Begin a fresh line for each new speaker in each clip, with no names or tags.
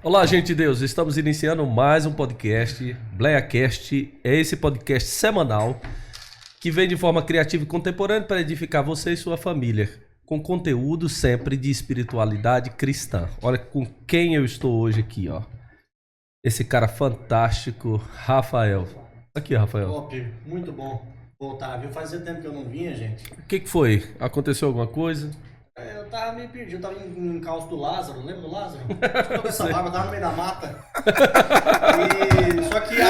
Olá, gente de Deus. Estamos iniciando mais um podcast, BleaCast. É esse podcast semanal que vem de forma criativa e contemporânea para edificar você e sua família, com conteúdo sempre de espiritualidade cristã. Olha com quem eu estou hoje aqui, ó. Esse cara fantástico, Rafael. Aqui, Rafael.
Top, muito bom voltar, viu? Fazia tempo que eu não vinha, gente.
O que foi? Aconteceu alguma coisa?
Eu tava meio perdido, eu tava em encalço do Lázaro, lembra do Lázaro? Só com essa barba, eu tava no meio da mata. Só que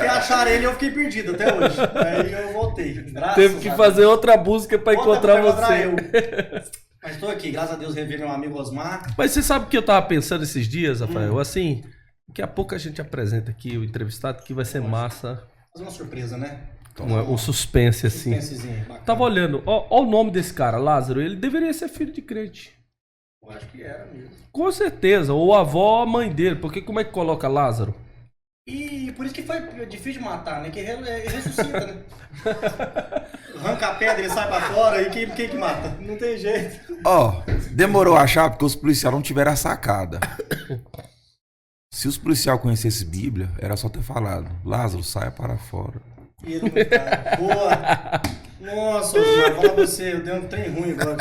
acharam ele e eu fiquei perdido até hoje. Aí eu voltei.
Teve que fazer outra busca para encontrar você.
Mas tô aqui, graças a Deus, revi meu amigo Osmar.
Mas você sabe o que eu tava pensando esses dias, Rafael? Assim, daqui a pouco a gente apresenta aqui o entrevistado que vai ser massa.
Fazer uma surpresa, né?
Um suspense, assim.
Bacana.
Tava olhando, ó o nome desse cara, Lázaro, ele deveria ser filho de crente.
Eu acho que era mesmo.
Com certeza, ou a avó ou a mãe dele, porque como é que coloca Lázaro?
E por isso que foi difícil de matar, né? Que ressuscita, né? Arranca a pedra, ele sai pra fora e quem que mata? Não tem jeito.
Demorou a achar porque os policiais não tiveram a sacada. Se os policiais conhecessem Bíblia, era só ter falado: Lázaro, saia para fora.
E ele não tá. Boa! Nossa, Osmar, fala pra você, eu dei um trem ruim agora.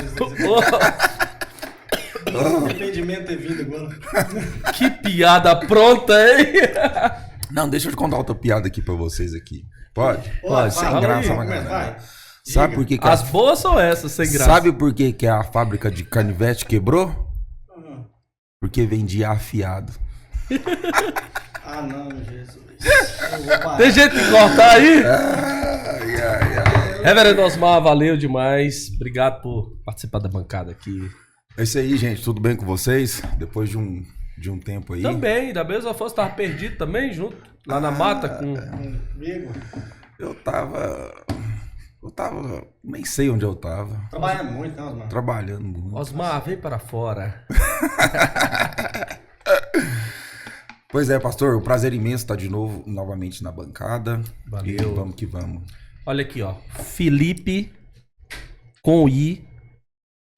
Arrependimento ter vindo agora.
Que piada pronta, hein?
Não, deixa eu te contar outra piada aqui pra vocês aqui. Pode?
Pode,
sem
fala
graça,
aí.
mas
Vai.
galera. Sabe por que
As boas são essas, sem graça.
Sabe por que a fábrica de canivete quebrou? Porque vendia afiado.
Ah, não, Jesus.
Tem jeito de cortar aí?
Ai.
Reverendo Osmar, valeu demais. Obrigado por participar da bancada aqui.
É isso aí, gente. Tudo bem com vocês? Depois de um tempo aí.
Também, da mesma forma, você tava perdido também, junto, lá na mata com...
Amigo,
Eu tava. Nem sei onde eu tava.
trabalhando muito, né, Osmar?
Trabalhando muito.
Osmar, vem para fora.
Pois é, pastor, o prazer imenso estar novamente na bancada.
Valeu.
E vamos que vamos.
Olha aqui, ó. Felipe com I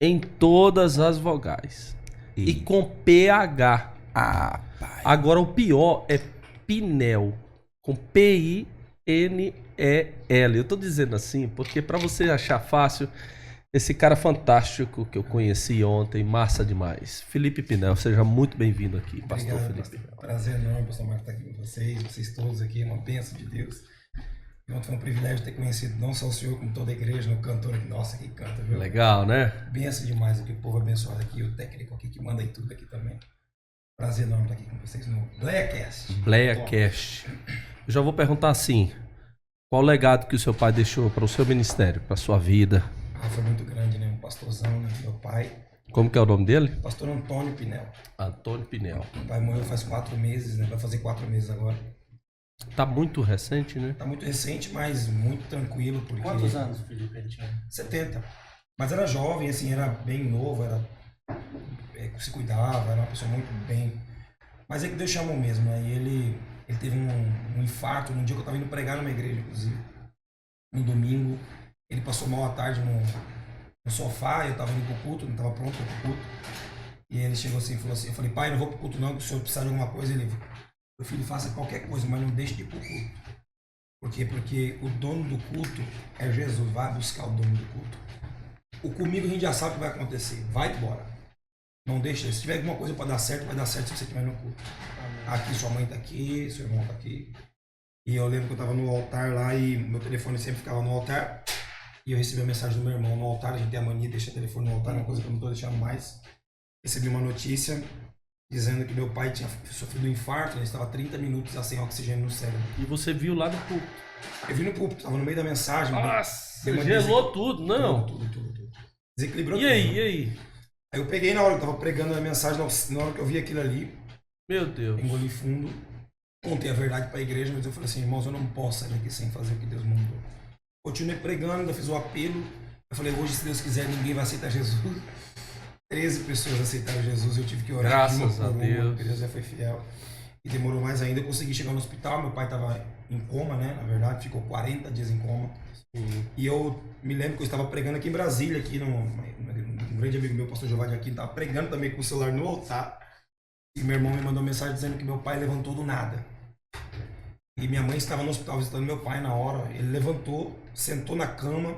em todas as vogais. E com PH.
Ah, pai.
Agora o pior é Pinel. Com Pinel. Eu tô dizendo assim porque pra você achar fácil, esse cara fantástico que eu conheci ontem, massa demais. Felipe Pinel, seja muito bem-vindo aqui, pastor
Obrigado,
Felipe.
pastor. Prazer enorme, pastor Marcos, estar aqui com vocês todos aqui, é uma bênção de Deus. E ontem foi um privilégio ter conhecido não só o senhor, como toda a igreja, no cantor aqui, nossa, que canta, viu?
Legal, né?
Bênção demais aqui, o povo abençoado aqui, o técnico aqui que manda em tudo aqui também. Prazer enorme estar aqui com vocês no BleaCast.
BleaCast. Eu já vou perguntar assim, qual o legado que o seu pai deixou para o seu ministério, para sua vida?
Foi muito grande, né? Um pastorzão, né? Meu pai,
Como que é o nome dele?
pastor Antônio Pinel.
Antônio Pinel.
Meu pai morreu faz 4 meses, né? Vai fazer 4 meses agora.
Tá muito recente, né?
Tá muito recente, mas muito tranquilo, porque...
Quantos anos o Felipe ele tinha?
70. Mas era jovem, assim, era bem novo, se cuidava, era uma pessoa muito bem. Mas é que Deus chamou mesmo, né? E ele teve um infarto num dia que eu estava indo pregar numa igreja, inclusive. No domingo, ele passou mal à tarde no sofá, eu estava indo pro culto, não estava pronto pro culto. E ele chegou assim e falou assim, eu falei, pai, não vou pro culto não, que o senhor precisar de alguma coisa. Ele, meu filho, faça qualquer coisa, mas não deixe de ir pro culto. Por quê? Porque o dono do culto é Jesus, vai buscar o dono do culto. O comigo a gente já sabe o que vai acontecer, vai embora. Não deixa, se tiver alguma coisa para dar certo, vai dar certo se você estiver no culto. Aqui sua mãe tá aqui, seu irmão tá aqui. E eu lembro que eu tava no altar lá e meu telefone sempre ficava no altar. E eu recebi a mensagem do meu irmão no altar, a gente tem a mania de deixar o telefone no altar, é uma coisa que eu não tô deixando mais. Recebi uma notícia dizendo que meu pai tinha sofrido um infarto, ele estava 30 minutos sem oxigênio no cérebro.
E você viu lá no púlpito.
Eu vi no púlpito, tava no meio da mensagem.
Nossa,
deu uma
gelou tudo, não?
Tudo. Desequilibrou
E
tudo.
aí?
Aí eu peguei na hora, eu tava pregando a mensagem, na hora que eu vi aquilo ali,
Meu Deus.
engoli fundo, contei a verdade para a igreja, mas eu falei assim, irmãos, eu não posso sair daqui sem fazer o que Deus mandou. Continuei pregando, ainda fiz o apelo, eu falei, hoje, se Deus quiser, ninguém vai aceitar Jesus. 13 pessoas aceitaram Jesus, eu tive que orar.
Graças a Deus.
Porque Deus já foi fiel. E demorou mais ainda, eu consegui chegar no hospital, meu pai estava em coma, né, na verdade, ficou 40 dias em coma. E eu me lembro que eu estava pregando aqui em Brasília, aqui um grande amigo meu, pastor Giovanni Aquino, estava pregando também com o celular no altar. E meu irmão me mandou mensagem dizendo que meu pai levantou do nada. E minha mãe estava no hospital visitando meu pai na hora. Ele levantou, sentou na cama,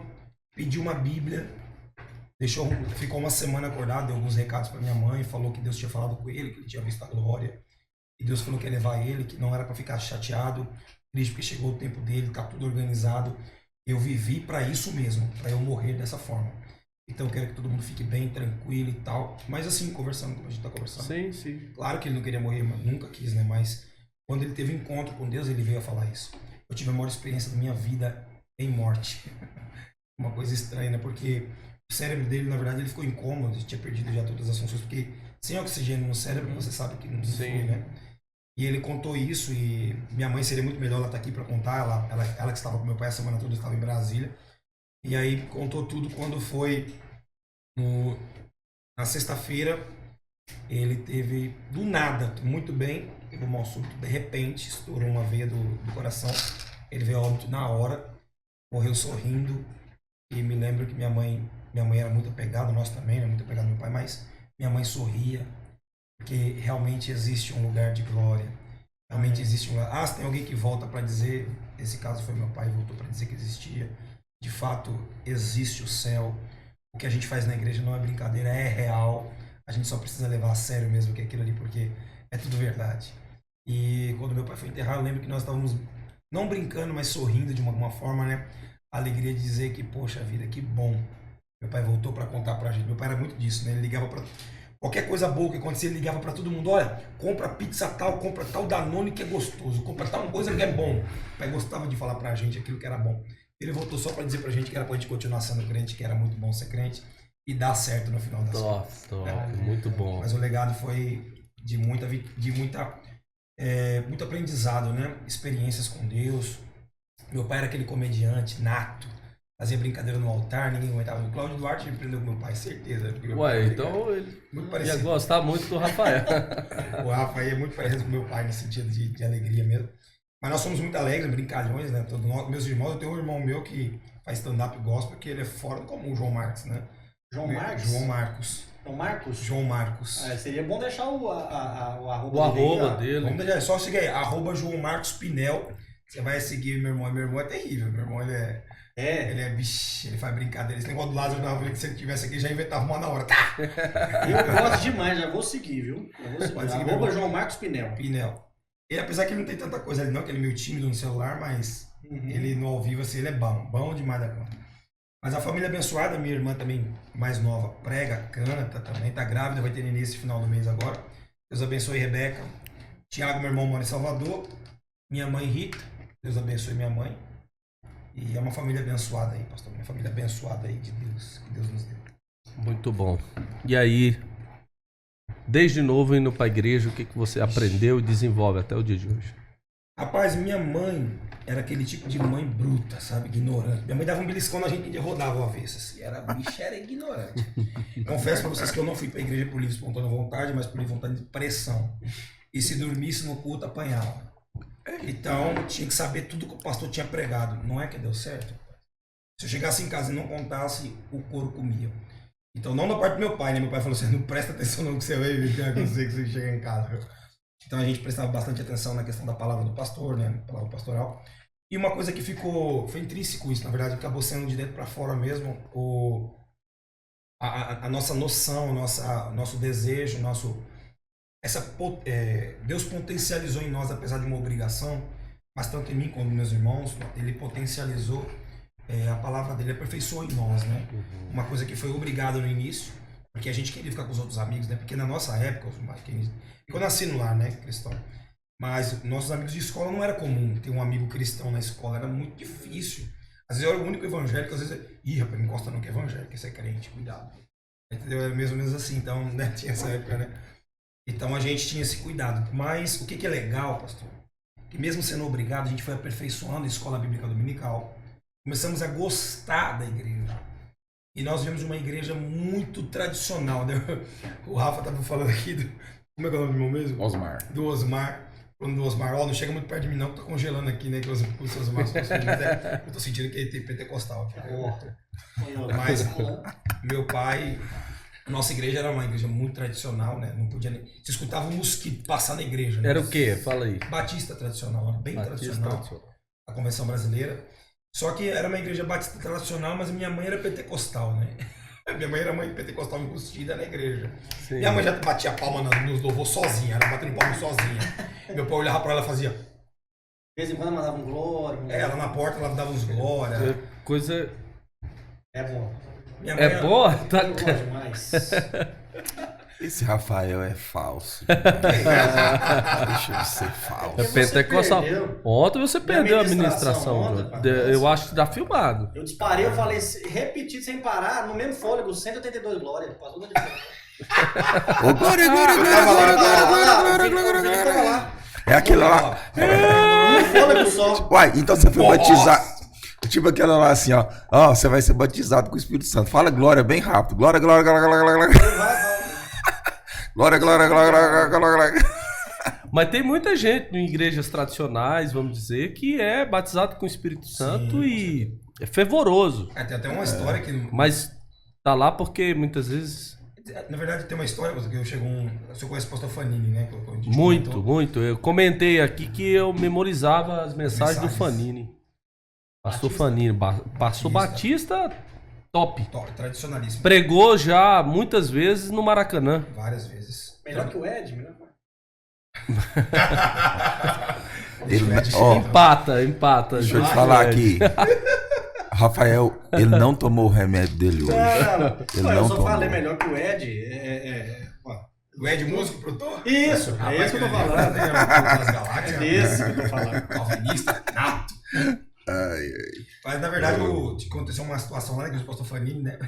pediu uma Bíblia, ficou uma semana acordado, deu alguns recados para minha mãe, falou que Deus tinha falado com ele, que ele tinha visto a glória. E Deus falou que ia levar ele, que não era para ficar chateado, triste porque chegou o tempo dele, tá tudo organizado. Eu vivi para isso mesmo, para eu morrer dessa forma. Então eu quero que todo mundo fique bem, tranquilo e tal. Mas assim, conversando, como a gente tá conversando.
Sim, sim.
Claro que ele não queria morrer, mas nunca quis, né? Mas quando ele teve um encontro com Deus, ele veio a falar isso. Eu tive a maior experiência da minha vida em morte. Uma coisa estranha, né? Porque o cérebro dele, na verdade, ele ficou incômodo, ele tinha perdido já todas as funções, porque sem oxigênio no cérebro, você sabe que não flui, né? E ele contou isso e minha mãe seria muito melhor ela estar aqui para contar, ela que estava com meu pai a semana toda, estava em Brasília. E aí contou tudo quando foi na sexta-feira, ele teve, do nada, muito bem, teve um mal súbito, de repente, estourou uma veia do coração, ele veio a óbito na hora, morreu sorrindo, e me lembro que minha mãe era muito apegada, nós também, né, muito apegada ao meu pai, mas minha mãe sorria, porque realmente existe um lugar de glória, realmente existe um lugar, se tem alguém que volta para dizer, esse caso foi meu pai, voltou para dizer que existia, de fato existe o céu, o que a gente faz na igreja não é brincadeira, é real, a gente só precisa levar a sério mesmo que é aquilo ali, porque é tudo verdade. E quando meu pai foi enterrado, eu lembro que nós estávamos, não brincando, mas sorrindo de alguma forma, né, a alegria de dizer que, poxa vida, que bom, meu pai voltou para contar pra gente, meu pai era muito disso, né, ele ligava para qualquer coisa boa que acontecia, ele ligava para todo mundo, olha, compra pizza tal, compra tal Danone que é gostoso, compra tal coisa que é bom. O pai gostava de falar pra gente aquilo que era bom. Ele voltou só para dizer pra gente que era pra gente continuar sendo crente, que era muito bom ser crente e dar certo no final das contas.
Muito bom.
Mas o legado foi de muito aprendizado, né? Experiências com Deus. Meu pai era aquele comediante nato, fazia brincadeira no altar, ninguém aguentava. O Cláudio Duarte aprendeu com meu pai, certeza.
Então ele
muito
ia gostar muito do Rafael.
O Rafael é muito parecido com meu pai no sentido de alegria mesmo. Mas nós somos muito alegres, brincalhões, né? Meus irmãos, eu tenho um irmão meu que faz stand-up gospel, que ele é fora do comum, o João Marcos, né?
João Marcos?
João Marcos.
João Marcos?
João Marcos.
Seria bom deixar o arroba,
o arroba dele.
Vamos deixar, só seguir aí, arroba João Marcos Pinel. Você vai seguir meu irmão. Meu irmão é terrível. Meu irmão, ele é bicho, ele faz brincadeira. Esse negócio do Lázaro da Árvore, que se ele tivesse aqui, já inventava uma na hora. Tá!
Eu gosto demais, já vou seguir, viu? Arroba João Marcos Pinel.
Ele, apesar que ele não tem tanta coisa ali não, que ele é meio tímido no celular, mas ele no ao vivo, assim, ele é bom demais da conta. Mas a família abençoada, minha irmã também, mais nova, prega, canta também, tá grávida, vai ter neném esse final do mês agora. Deus abençoe Rebeca. Tiago, meu irmão, mora em Salvador. Minha mãe Rita, Deus abençoe minha mãe. E é uma família abençoada aí, pastor, uma família abençoada aí de Deus, que Deus nos deu.
Muito bom. E aí, desde novo indo para a igreja, o que você aprendeu e desenvolve até o dia de hoje?
Rapaz, minha mãe era aquele tipo de mãe bruta, sabe? Ignorante. Minha mãe dava um beliscão na gente e rodava o avesso, assim. A bicha era ignorante. Confesso pra vocês que eu não fui pra igreja por livre espontânea vontade, mas por livre vontade de pressão. E se dormisse no culto, apanhava. Então, tinha que saber tudo que o pastor tinha pregado. Não é que deu certo? Se eu chegasse em casa e não contasse, o couro comia. Então, não da parte do meu pai, né? Meu pai falou assim, não presta atenção no que você vai ver, que vai acontecer que você chega em casa. Então, a gente prestava bastante atenção na questão da palavra do pastor, né? Palavra pastoral. E uma coisa que foi intrínseco isso, na verdade, acabou sendo de dentro para fora mesmo, a nossa noção, nosso desejo, Deus potencializou em nós, apesar de uma obrigação, mas tanto em mim como nos meus irmãos, ele potencializou a palavra dele, aperfeiçoou em nós, né? Uma coisa que foi obrigada no início, porque a gente queria ficar com os outros amigos, né? Porque na nossa época, eu nasci no lar, né, cristão, mas nossos amigos de escola não era comum ter um amigo cristão na escola, era muito difícil. Às vezes eu era o único evangélico, às vezes, rapaz, não encosta não que é evangélico, esse é crente, cuidado. Entendeu? Era mais ou menos assim, então, né, tinha essa época, né? Então a gente tinha esse cuidado. Mas o que é legal, pastor? Que mesmo sendo obrigado, a gente foi aperfeiçoando a escola bíblica dominical. Começamos a gostar da igreja. E nós vimos uma igreja muito tradicional, né? O Rafa estava falando aqui como é que é o nome do meu mesmo?
Osmar.
Do Osmar. Falando do Osmar, não chega muito perto de mim não, que tá congelando aqui, né? Que os Osmar eu tô sentindo que ele tem pentecostal. Mas meu pai A nossa igreja era uma igreja muito tradicional, né? Não podia nem... Você escutava um mosquito passar na igreja, né?
Era o quê? Fala aí.
Batista tradicional, bem tradicional. A convenção brasileira. Só que era uma igreja batista tradicional, mas minha mãe era pentecostal, né? Minha mãe era mãe pentecostal embustida na igreja.
Sim.
Minha mãe já batia palma nos louvor sozinha, ela batendo palma sozinha. Meu pai olhava pra ela e fazia...
De vez em quando mandava um glória.
Ela na porta, ela dava uns glória.
Coisa...
É bom.
Minha mãe
É boa? Tá...
Eu gosto demais.
Esse Rafael é falso. Deixa de ser falso.
É pentecostal.
perdeu.
Ontem você perdeu a
administração
administração.
ontem,
Eu acho que tá filmado.
Eu disparei, eu falei, repeti sem parar, no mesmo fôlego, 182 glória. Passou da diferença.
Ô, glória, glória, glória, glória. É aquilo lá.
Um fôlego só.
Uai, então você foi batizado. Tipo aquela lá assim, ó. Ó, você vai ser batizado com o Espírito Santo. Fala glória bem rápido. Glória, glória, glória, glória, glória. Glória, glória, glória, glória, glória.
Mas tem muita gente em igrejas tradicionais, vamos dizer, que é batizado com o Espírito Santo e é fervoroso.
Tem até uma história que...
Mas tá lá porque muitas vezes...
Na verdade, tem uma história que eu chego Você conhece o pastor Fanini, né?
Muito, muito. Eu comentei aqui que eu memorizava as mensagens do Fanini. Pastor Fanini. Pastor Batista, top.
Tradicionalíssimo.
Pregou já muitas vezes no Maracanã.
Várias vezes.
Melhor que o Ed, melhor que o
Empata.
Deixa eu te falar aqui. Rafael, ele não tomou o remédio dele hoje.
Não.
Ele
Eu
não
só
tomou.
falei melhor que o Ed.
O Ed músico, produtor?
Isso, é isso que eu tô falando.
Das galáxias.
É isso que eu tô falando.
Calvinista, nato.
Ai.
Mas na verdade aconteceu uma situação lá na igreja do pastor Fanini, né?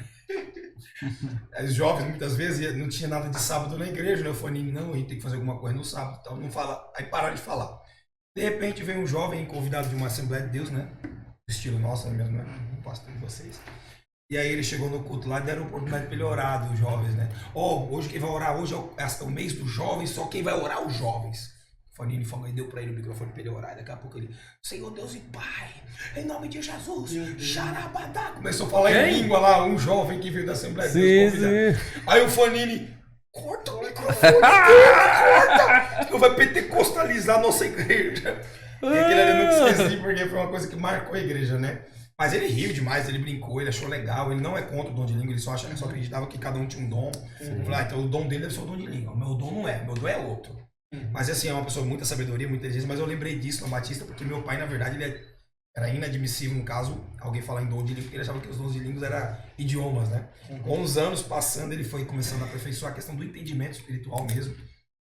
Os jovens muitas vezes não tinha nada de sábado na igreja, né? O Fanini, não, a gente tem que fazer alguma coisa no sábado, então não fala, aí pararam de falar. De repente vem um jovem convidado de uma Assembleia de Deus, né? Estilo nosso mesmo, né? O pastor de vocês. E aí ele chegou no culto lá e deram oportunidade para ele orar dos jovens, né? Hoje quem vai orar, hoje é o mês dos jovens, só quem vai orar os jovens. O Fanini falou e deu para ele o microfone para ele orar. E daqui a pouco ele, Senhor Deus e Pai, em nome de Jesus, xarabadá. Começou a falar em língua lá, um jovem que veio da Assembleia de Deus convidado. Aí o Fanini, corta o microfone corta! Não vai pentecostalizar a nossa igreja. E aquele ali eu nunca esqueci, porque foi uma coisa que marcou a igreja, né? Mas ele riu demais, ele brincou, ele achou legal, ele não é contra o dom de língua, ele só acreditava que cada um tinha um dom. Ele falou, então o dom dele deve ser o dom de língua, o meu dom não é, o meu dom é outro. Mas assim, é uma pessoa com muita sabedoria, muita inteligência, mas eu lembrei disso no Batista, porque meu pai, na verdade, ele era inadmissível, no caso, alguém falar em dom de língua, porque ele achava que os dons de línguas eram idiomas, né? Com os anos passando, ele foi começando a aperfeiçoar a questão do entendimento espiritual mesmo,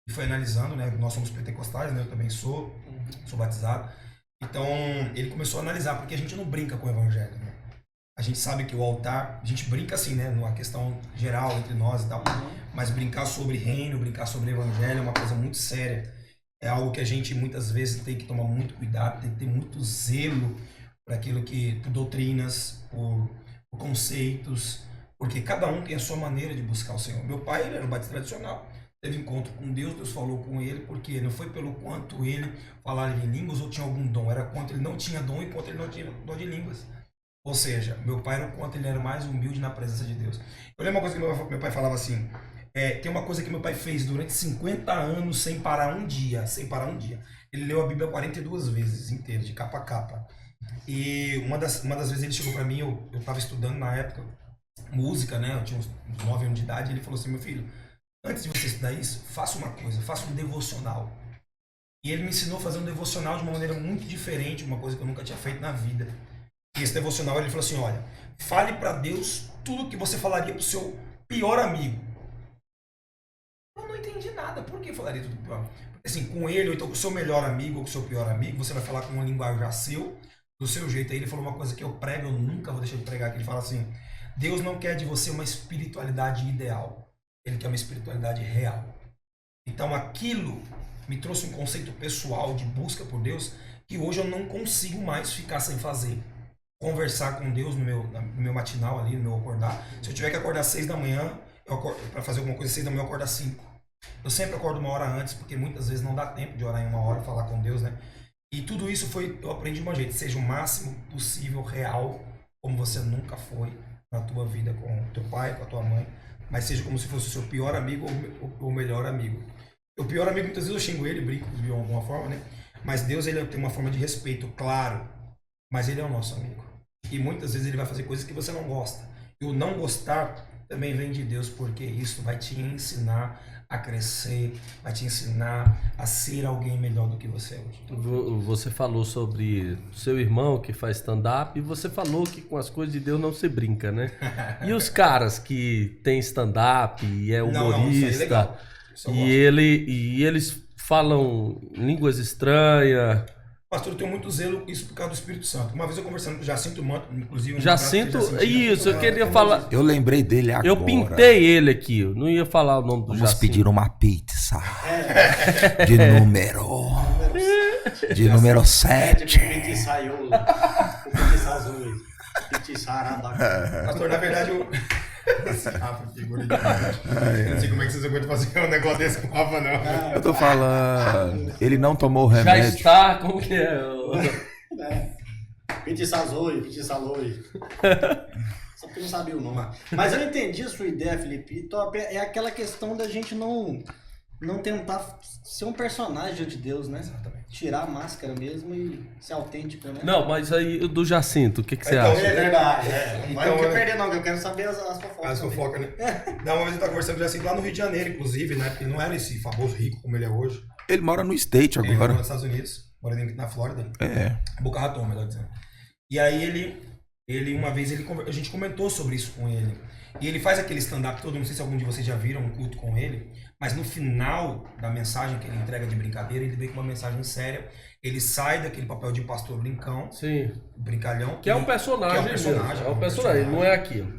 e foi analisando, né? Nós somos pentecostais, né? Eu também sou batizado. Então, ele começou a analisar, porque a gente não brinca com o evangelho, né? A gente sabe que o altar, a gente brinca assim, né? Numa questão geral entre nós e tal, mas brincar sobre reino, brincar sobre evangelho é uma coisa muito séria. É algo que a gente muitas vezes tem que tomar muito cuidado, tem que ter muito zelo por aquilo que, por doutrinas, por conceitos, porque cada um tem a sua maneira de buscar o Senhor. Meu pai, ele era um batista tradicional. Teve encontro com Deus, Deus falou com ele, porque não foi pelo quanto ele falava em línguas ou tinha algum dom, era quanto ele não tinha dom e quanto ele não tinha dom de línguas. Ou seja, meu pai era o quanto ele era mais humilde na presença de Deus. Eu lembro uma coisa que meu pai falava assim, tem uma coisa que meu pai fez durante 50 anos sem parar um dia. Ele leu a Bíblia 42 vezes inteira, de capa a capa. E uma das vezes ele chegou para mim, eu estava estudando na época música, né? Eu tinha uns 9 anos de idade, e ele falou assim, meu filho, antes de você estudar isso, faça uma coisa, faça um devocional. E ele me ensinou a fazer um devocional de uma maneira muito diferente, uma coisa que eu nunca tinha feito na vida. E esse devocional, ele falou assim, olha, fale para Deus tudo que você falaria pro seu pior amigo. Eu não entendi nada, por que falaria tudo pro pior? Porque assim, com ele, ou então com o seu melhor amigo, ou com o seu pior amigo, você vai falar com uma linguagem seu, do seu jeito. Aí ele falou uma coisa que eu prego, eu nunca vou deixar de pregar, que ele fala assim, Deus não quer de você uma espiritualidade ideal. Ele quer uma espiritualidade real. Então aquilo me trouxe um conceito pessoal de busca por Deus que hoje eu não consigo mais ficar sem fazer. Conversar com Deus no meu matinal ali, no meu acordar. Se eu tiver que acordar às 6 da manhã, para fazer alguma coisa às 6 da manhã, eu acordo às 5. Eu sempre acordo uma hora antes, porque muitas vezes não dá tempo de orar em uma hora, falar com Deus, né? E tudo isso eu aprendi de uma jeito, seja o máximo possível real, como você nunca foi na tua vida com o teu pai, com a tua mãe, mas seja como se fosse o seu pior amigo ou o melhor amigo. O pior amigo, muitas vezes eu xingo ele, brinco de alguma forma, né? Mas Deus, ele tem uma forma de respeito, claro, mas ele é o nosso amigo. E muitas vezes ele vai fazer coisas que você não gosta. E o não gostar também vem de Deus, porque isso vai te ensinar a crescer, vai te ensinar a ser alguém melhor do que você é hoje.
Você falou sobre seu irmão que faz stand-up e você falou que com as coisas de Deus não se brinca, né? E os caras que tem stand-up e é humorista,
isso aí é legal. Isso eu gosto.
e eles falam línguas estranhas.
Pastor, eu tenho muito zelo, isso por causa do Espírito Santo. Uma vez eu conversando com o Jacinto Manto, inclusive...
Jacinto, isso, eu queria falar...
Eu lembrei dele agora.
Eu pintei ele aqui, eu não ia falar o nome do Jacinto.
Vamos pedir uma pizza. De número... De número 7.
Pastor, na verdade, eu... Eu não sei como é que vocês aguentam fazer um negócio desse com o Rafa, não.
Eu tô falando... Ele não tomou o
Já
remédio.
está, como que é?
Pitisazoi. Só porque eu não sabia o nome. Mas eu entendi a sua ideia, Felipe. É aquela questão da gente não tentar ser um personagem diante de Deus, né?
Exatamente.
Tirar a máscara mesmo e ser autêntico, né?
Não, mas aí do Jacinto, o que você
Então,
acha?
É verdade. Não
Então,
vai perder não, que eu quero saber as fofocas.
As fofocas, né? Não, uma vez eu tava conversando com o Jacinto lá no Rio de Janeiro, inclusive, né? Porque ele não era esse famoso rico como ele é hoje.
Ele mora no State
Ele mora
agora.
nos Estados Unidos, mora na Flórida.
É.
Boca Raton, melhor dizendo. E aí uma vez a gente comentou sobre isso com ele. E ele faz aquele stand-up todo, não sei se algum de vocês já viram um culto com ele, mas no final da mensagem que ele entrega de brincadeira, ele vem com uma mensagem séria. Ele sai daquele papel de pastor brincão,
Sim.
brincalhão.
Que é um personagem.
Que é um personagem,
mesmo. É um personagem, não é aquilo.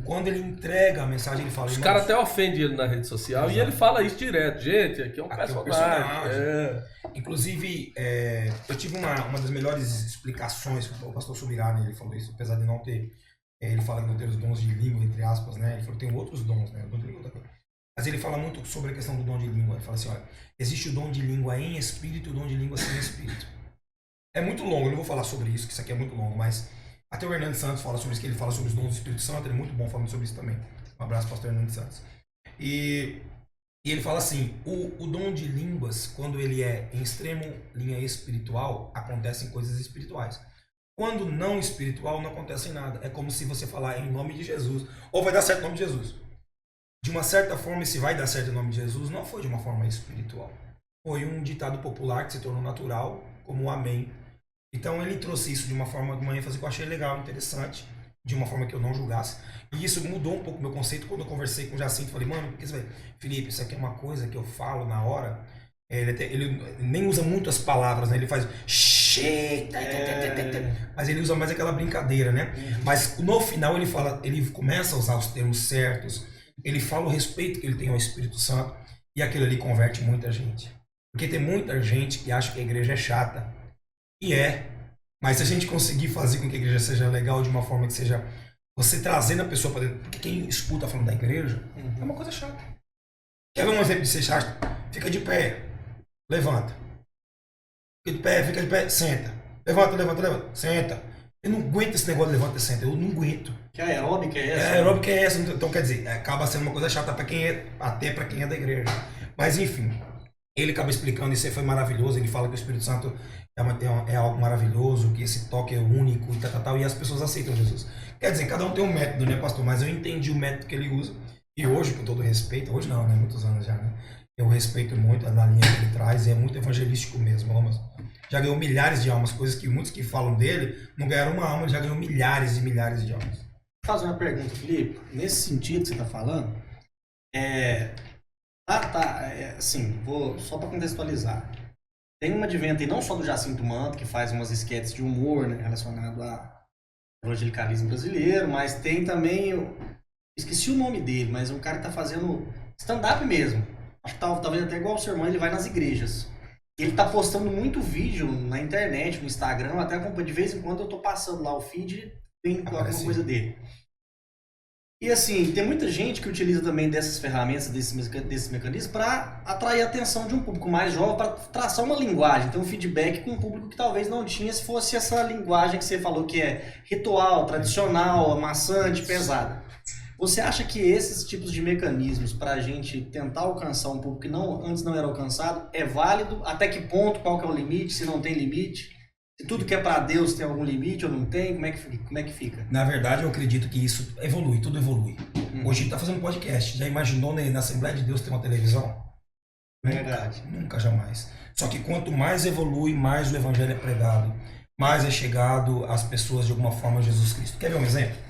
Quando ele entrega a mensagem, ele fala...
Os
"Irmãos,
caras até ofendem ele na rede social.
Exato.
E ele fala isso direto. Gente, aqui é um
Aqui é um
personagem.
personagem. Inclusive, eu tive uma das melhores explicações, o pastor Subirá, ele falou isso, apesar de não ter... Ele fala que não ter os dons de língua, entre aspas, né? Ele falou que tem outros dons, né? O dom de língua é outra coisa. Mas ele fala muito sobre a questão do dom de língua. Ele fala assim, olha, existe o dom de língua em espírito e o dom de língua sem espírito. É muito longo, eu não vou falar sobre isso, que isso aqui é muito longo, mas até o Hernando Santos fala sobre isso, que ele fala sobre os dons do Espírito Santo, ele é muito bom falando sobre isso também. Um abraço, pastor Hernando Santos. E ele fala assim, o dom de línguas, quando ele é em extremo linha espiritual, acontecem coisas espirituais. Quando não espiritual, não acontece nada. É como se você falar em nome de Jesus, ou vai dar certo em nome de Jesus. De uma certa forma, esse vai dar certo em nome de Jesus não foi de uma forma espiritual. Foi um ditado popular que se tornou natural, como o amém. Então ele trouxe isso de uma forma, de uma ênfase que eu achei legal, interessante, de uma forma que eu não julgasse. E isso mudou um pouco o meu conceito quando eu conversei com o Jacinto. Falei, mano, porque você vai, Felipe, isso aqui é uma coisa que eu falo na hora. Ele nem usa muito as palavras, né? Ele faz mas ele usa mais aquela brincadeira, né? Mas no final ele fala, ele começa a usar os termos certos, ele fala o respeito que ele tem ao Espírito Santo e aquilo ali converte muita gente. Porque tem muita gente que acha que a igreja é chata. E é. Mas se a gente conseguir fazer com que a igreja seja legal de uma forma que seja você trazendo a pessoa para dentro, porque quem escuta falando da igreja é uma coisa chata. Quer ver um exemplo de ser chato? Fica de pé, levanta. Fica de pé, senta. Levanta, senta. Eu não aguento esse negócio de levanta e senta, eu não aguento.
Que aeróbica é essa?
Aeróbica é essa, então quer dizer, acaba sendo uma coisa chata para quem é, até para quem é da igreja. Mas enfim, ele acaba explicando, isso aí foi maravilhoso, ele fala que o Espírito Santo é algo maravilhoso, que esse toque é único e tal, e as pessoas aceitam Jesus. Quer dizer, cada um tem um método, né, pastor? Mas eu entendi o método que ele usa, e hoje, com todo respeito, hoje não, né, muitos anos já, né, eu respeito muito a linha que ele traz, e é muito evangelístico mesmo, vamos. Já ganhou milhares de almas, coisas que muitos que falam dele não ganharam uma alma, já ganhou milhares e milhares de almas.
Vou fazer uma pergunta, Felipe. Nesse sentido que você está falando, assim, só para contextualizar. Tem uma advento aí, não só do Jacinto Manto, que faz umas esquetes de humor, né, relacionado ao evangelicalismo brasileiro, mas tem também, esqueci o nome dele, mas um cara que está fazendo stand-up mesmo. Acho que talvez até igual o seu irmão, ele vai nas igrejas. Ele tá postando muito vídeo na internet, no Instagram, até de vez em quando eu tô passando lá o feed, tem alguma coisa dele. E assim, tem muita gente que utiliza também dessas ferramentas, desses mecanismos, para atrair a atenção de um público mais jovem, para traçar uma linguagem, ter um feedback com um público que talvez não tinha se fosse essa linguagem que você falou que é ritual, tradicional, amassante, pesada. Você acha que esses tipos de mecanismos para a gente tentar alcançar um público que antes não era alcançado é válido? Até que ponto? Qual que é o limite? Se não tem limite? Se tudo que é para Deus tem algum limite ou não tem? Como é que fica?
Na verdade, eu acredito que isso evolui, tudo evolui. Hoje a gente está fazendo podcast. Já imaginou na Assembleia de Deus ter uma televisão?
Verdade.
Nunca, jamais. Só que quanto mais evolui, mais o evangelho é pregado, mais é chegado às pessoas de alguma forma Jesus Cristo. Quer ver um exemplo?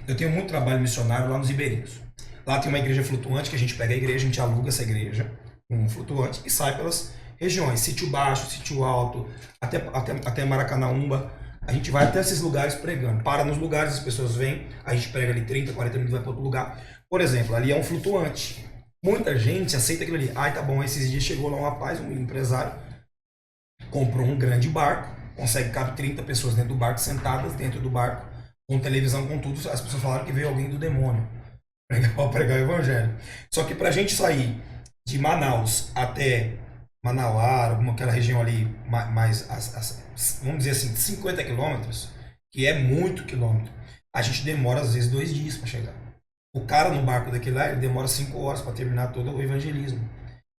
Eu tenho muito trabalho missionário lá nos Ribeirinhos. Lá tem uma igreja flutuante que a gente pega a igreja, a gente aluga essa igreja, um flutuante, e sai pelas regiões, Sítio Baixo, Sítio Alto, até Maracanãúba. A gente vai até esses lugares pregando. Para nos lugares, as pessoas vêm, a gente prega ali 30, 40 minutos, vai para outro lugar. Por exemplo, ali é um flutuante. Muita gente aceita aquilo ali. Ai, tá bom, esses dias chegou lá um rapaz, um empresário, comprou um grande barco, consegue caber 30 pessoas dentro do barco, sentadas dentro do barco, com televisão, com tudo. As pessoas falaram que veio alguém do demônio para pregar o evangelho. Só que pra gente sair de Manaus até Manauara, aquela região ali, mais, vamos dizer assim, 50 quilômetros, que é muito quilômetro, a gente demora às vezes 2 dias para chegar. O cara no barco daquele lá, ele demora 5 horas para terminar todo o evangelismo.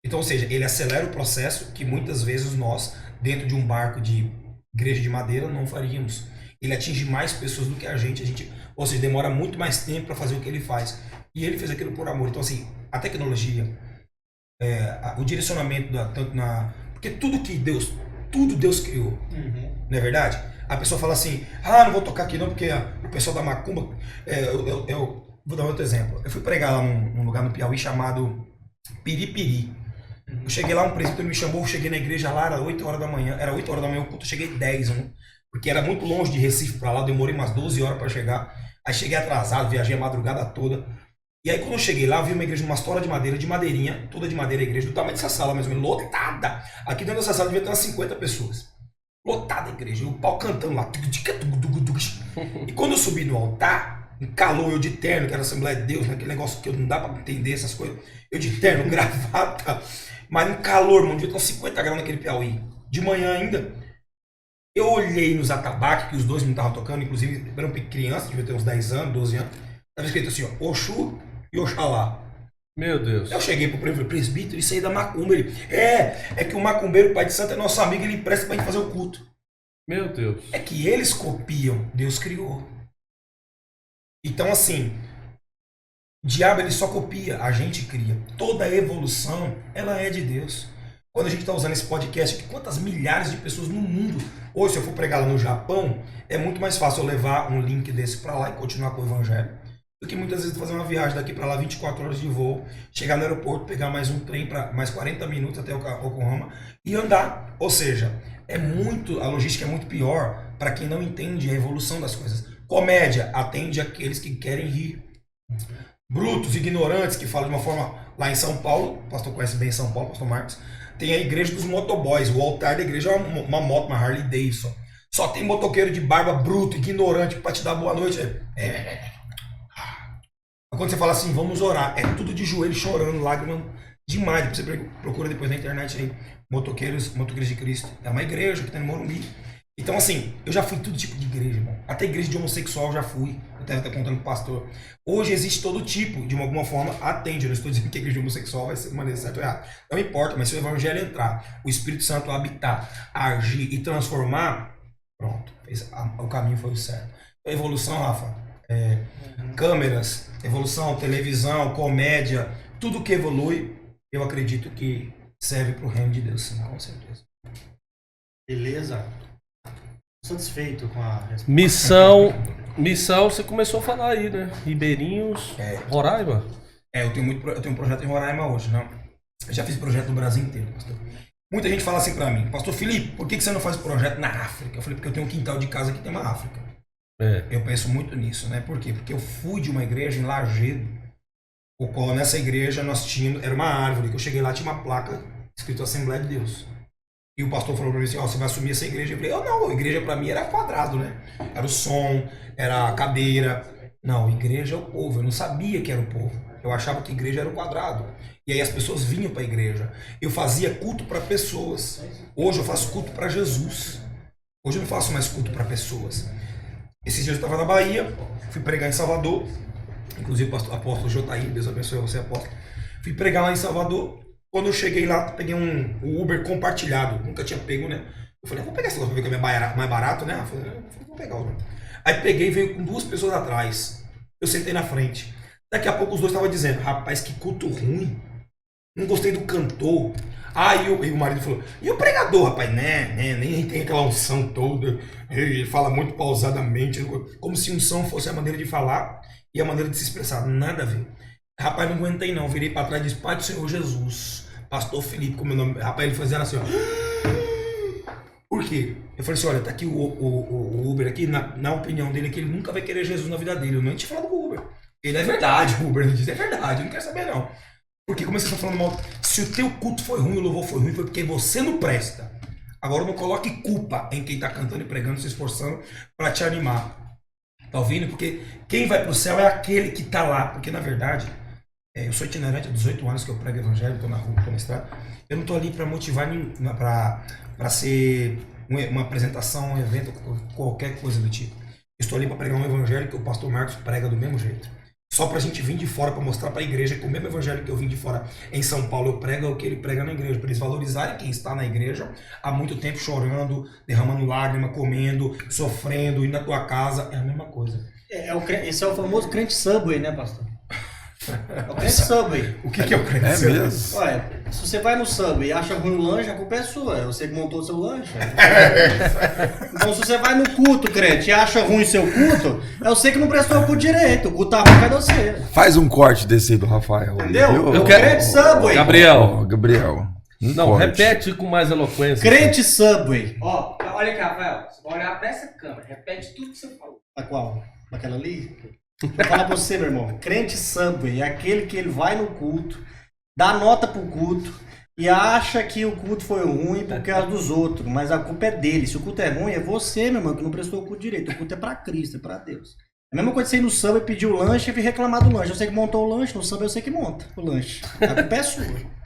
Então, ou seja, ele acelera o processo que muitas vezes nós, dentro de um barco de igreja de madeira, não faríamos. Ele atinge mais pessoas do que a gente, ou seja, demora muito mais tempo para fazer o que ele faz. E ele fez aquilo por amor. Então, assim, a tecnologia, o direcionamento porque tudo Deus criou. Não é verdade? A pessoa fala assim, não vou tocar aqui não, porque o pessoal da macumba, vou dar outro exemplo. Eu fui pregar lá num lugar no Piauí chamado Piripiri. Eu cheguei lá, um presbítero me chamou, eu cheguei na igreja lá, era 8 horas da manhã, o culto, eu cheguei 10, porque era muito longe de Recife pra lá, demorei umas 12 horas para chegar. Aí cheguei atrasado, viajei a madrugada toda. E aí quando eu cheguei lá, eu vi uma igreja, uma história de madeira, de madeirinha, toda de madeira a igreja, do tamanho dessa sala, mais ou menos, lotada. Aqui dentro dessa sala devia ter umas 50 pessoas. Lotada a igreja, e o pau cantando lá. E quando eu subi no altar, calor, eu de terno, que era a Assembleia de Deus, aquele negócio que não dá pra entender essas coisas. Eu de terno, gravata, mas um calor, mano, devia ter uns 50 graus naquele Piauí. De manhã ainda, eu olhei nos atabaques, que os dois não estavam tocando, inclusive eram crianças, devia ter uns 10 anos, 12 anos. Estava escrito assim, ó, Oxu e Oxalá.
Meu Deus.
Eu cheguei pro presbítero, isso aí da macumba. Ele, é que o macumbeiro, o pai de santo, é nosso amigo, ele empresta pra gente fazer o culto.
Meu Deus.
É que eles copiam, Deus criou. Então, assim, o diabo ele só copia, a gente cria. Toda a evolução, ela é de Deus. Quando a gente está usando esse podcast aqui, quantas milhares de pessoas no mundo. Hoje, se eu for pregar lá no Japão, é muito mais fácil eu levar um link desse para lá e continuar com o evangelho, do que muitas vezes fazer uma viagem daqui para lá, 24 horas de voo, chegar no aeroporto, pegar mais um trem para mais 40 minutos até Oklahoma e andar. Ou seja, a logística é muito pior para quem não entende a evolução das coisas. Comédia atende aqueles que querem rir. Brutos, ignorantes, que falam de uma forma... Lá em São Paulo, o pastor conhece bem São Paulo, pastor Marcos, tem a igreja dos motoboys. O altar da igreja é uma moto, uma Harley Davidson. Só tem motoqueiro de barba bruto, ignorante, para te dar boa noite. Quando você fala assim, vamos orar, é tudo de joelho, chorando, lágrimas demais. Você procura depois na internet aí, motoqueiros de Cristo. É uma igreja que tem no Morumbi. Então, assim, eu já fui todo tipo de igreja, irmão. Até igreja de homossexual eu já fui. Eu até estar contando pro pastor. Hoje existe todo tipo, de alguma forma, atende. Eu não estou dizendo que a igreja de homossexual vai ser de maneira certa ou errada. Não importa, mas se o evangelho entrar, o Espírito Santo habitar, agir e transformar, pronto. O caminho foi o certo. A evolução, Rafa, câmeras, evolução, televisão, comédia, tudo que evolui, eu acredito que serve para o reino de Deus, sim, com certeza.
Beleza. Satisfeito com a resposta.
Missão, você começou a falar aí, né? Ribeirinhos, Roraima.
Eu tenho um projeto em Roraima hoje, não? Eu já fiz projeto no Brasil inteiro, pastor. Muita gente fala assim pra mim, pastor Felipe, por que você não faz projeto na África? Eu falei, porque eu tenho um quintal de casa que tem uma África. Eu penso muito nisso, né? Por quê? Porque eu fui de uma igreja em Lajedo, o qual nessa igreja nós tínhamos, era uma árvore, que eu cheguei lá, tinha uma placa escrito Assembleia de Deus. E o pastor falou pra mim assim, você vai assumir essa igreja? Eu falei, não, a igreja pra mim era quadrado, né? Era o som, era a cadeira. Não, igreja é o povo, eu não sabia que era o povo. Eu achava que igreja era o quadrado. E aí as pessoas vinham pra igreja. Eu fazia culto para pessoas. Hoje eu faço culto para Jesus. Hoje eu não faço mais culto para pessoas. Esses dias eu estava na Bahia, fui pregar em Salvador. inclusive o apóstolo Jotaí, Deus abençoe você, apóstolo. Fui pregar lá em Salvador. Quando eu cheguei lá, peguei um Uber compartilhado. Nunca tinha pego, né? Eu falei, vou pegar esse negócio pra ver que é mais barato, né? Eu falei, vou pegar o Uber. Aí peguei e veio com 2 pessoas atrás. Eu sentei na frente. Daqui a pouco os dois estavam dizendo, rapaz, que culto ruim. Não gostei do cantor. Aí o marido falou, e o pregador, rapaz? Né, nem tem aquela unção toda. Ele fala muito pausadamente. Como se unção fosse a maneira de falar e a maneira de se expressar. Nada a ver. Rapaz, não aguentei não. Virei pra trás e disse, Pai do Senhor Jesus. Pastor Felipe, como meu nome. Rapaz, ele fazia assim, ó. Por quê? Eu falei assim, olha, tá aqui o Uber aqui, na opinião dele, que ele nunca vai querer Jesus na vida dele. Eu não te falo do Uber. Ele é verdade, o Uber. Ele diz, é verdade, eu não quero saber não. Porque como você tá falando mal, se o teu culto foi ruim, o louvor foi ruim, foi porque você não presta. Agora não coloque culpa em quem tá cantando e pregando, se esforçando para te animar. Tá ouvindo? Porque quem vai pro céu é aquele que tá lá. Porque na verdade, eu sou itinerante há 18 anos que eu prego evangelho, tô na rua, tô na estrada. Eu não tô ali para motivar, para ser uma apresentação, um evento, qualquer coisa do tipo. Estou ali para pregar um evangelho que o pastor Marcos prega do mesmo jeito. Só pra gente vir de fora, para mostrar para a igreja que o mesmo evangelho que eu vim de fora em São Paulo, eu prego é o que ele prega na igreja. Para eles valorizarem quem está na igreja há muito tempo chorando, derramando lágrima, comendo, sofrendo, indo na tua casa. É a mesma coisa.
Esse é o famoso crente Subway, né, pastor? É o crente Subway.
O que é o crente
Subway?
É
mesmo?
Olha, se você vai no Subway e acha ruim o lanche, a culpa é sua. É você que montou o seu lanche. Então, se você vai no culto, crente, e acha ruim o seu culto, é você que não prestou o culto direito. O culto tá ruim, cadê você?
Faz um corte desse aí do Rafael.
Entendeu?
Eu quero-
Crente Subway.
Gabriel.
Gabriel.
Não,
corte.
repete com mais eloquência.
Crente Subway.
Ó, olha aqui, Rafael. Você vai olhar pra essa câmera. Repete tudo que você falou.
A qual? Aquela ali? Vou falar pra você, meu irmão. Crente Subway é aquele que ele vai no culto, dá nota pro culto e acha que o culto foi ruim por causa dos outros. Mas a culpa é dele. Se o culto é ruim, é você, meu irmão, que não prestou o culto direito. O culto é pra Cristo, é pra Deus. É a mesma coisa que você ir no Subway, pedir o lanche e vir reclamar do lanche. Eu sei que montou o lanche, no Subway eu sei que monta o lanche. A culpa é sua.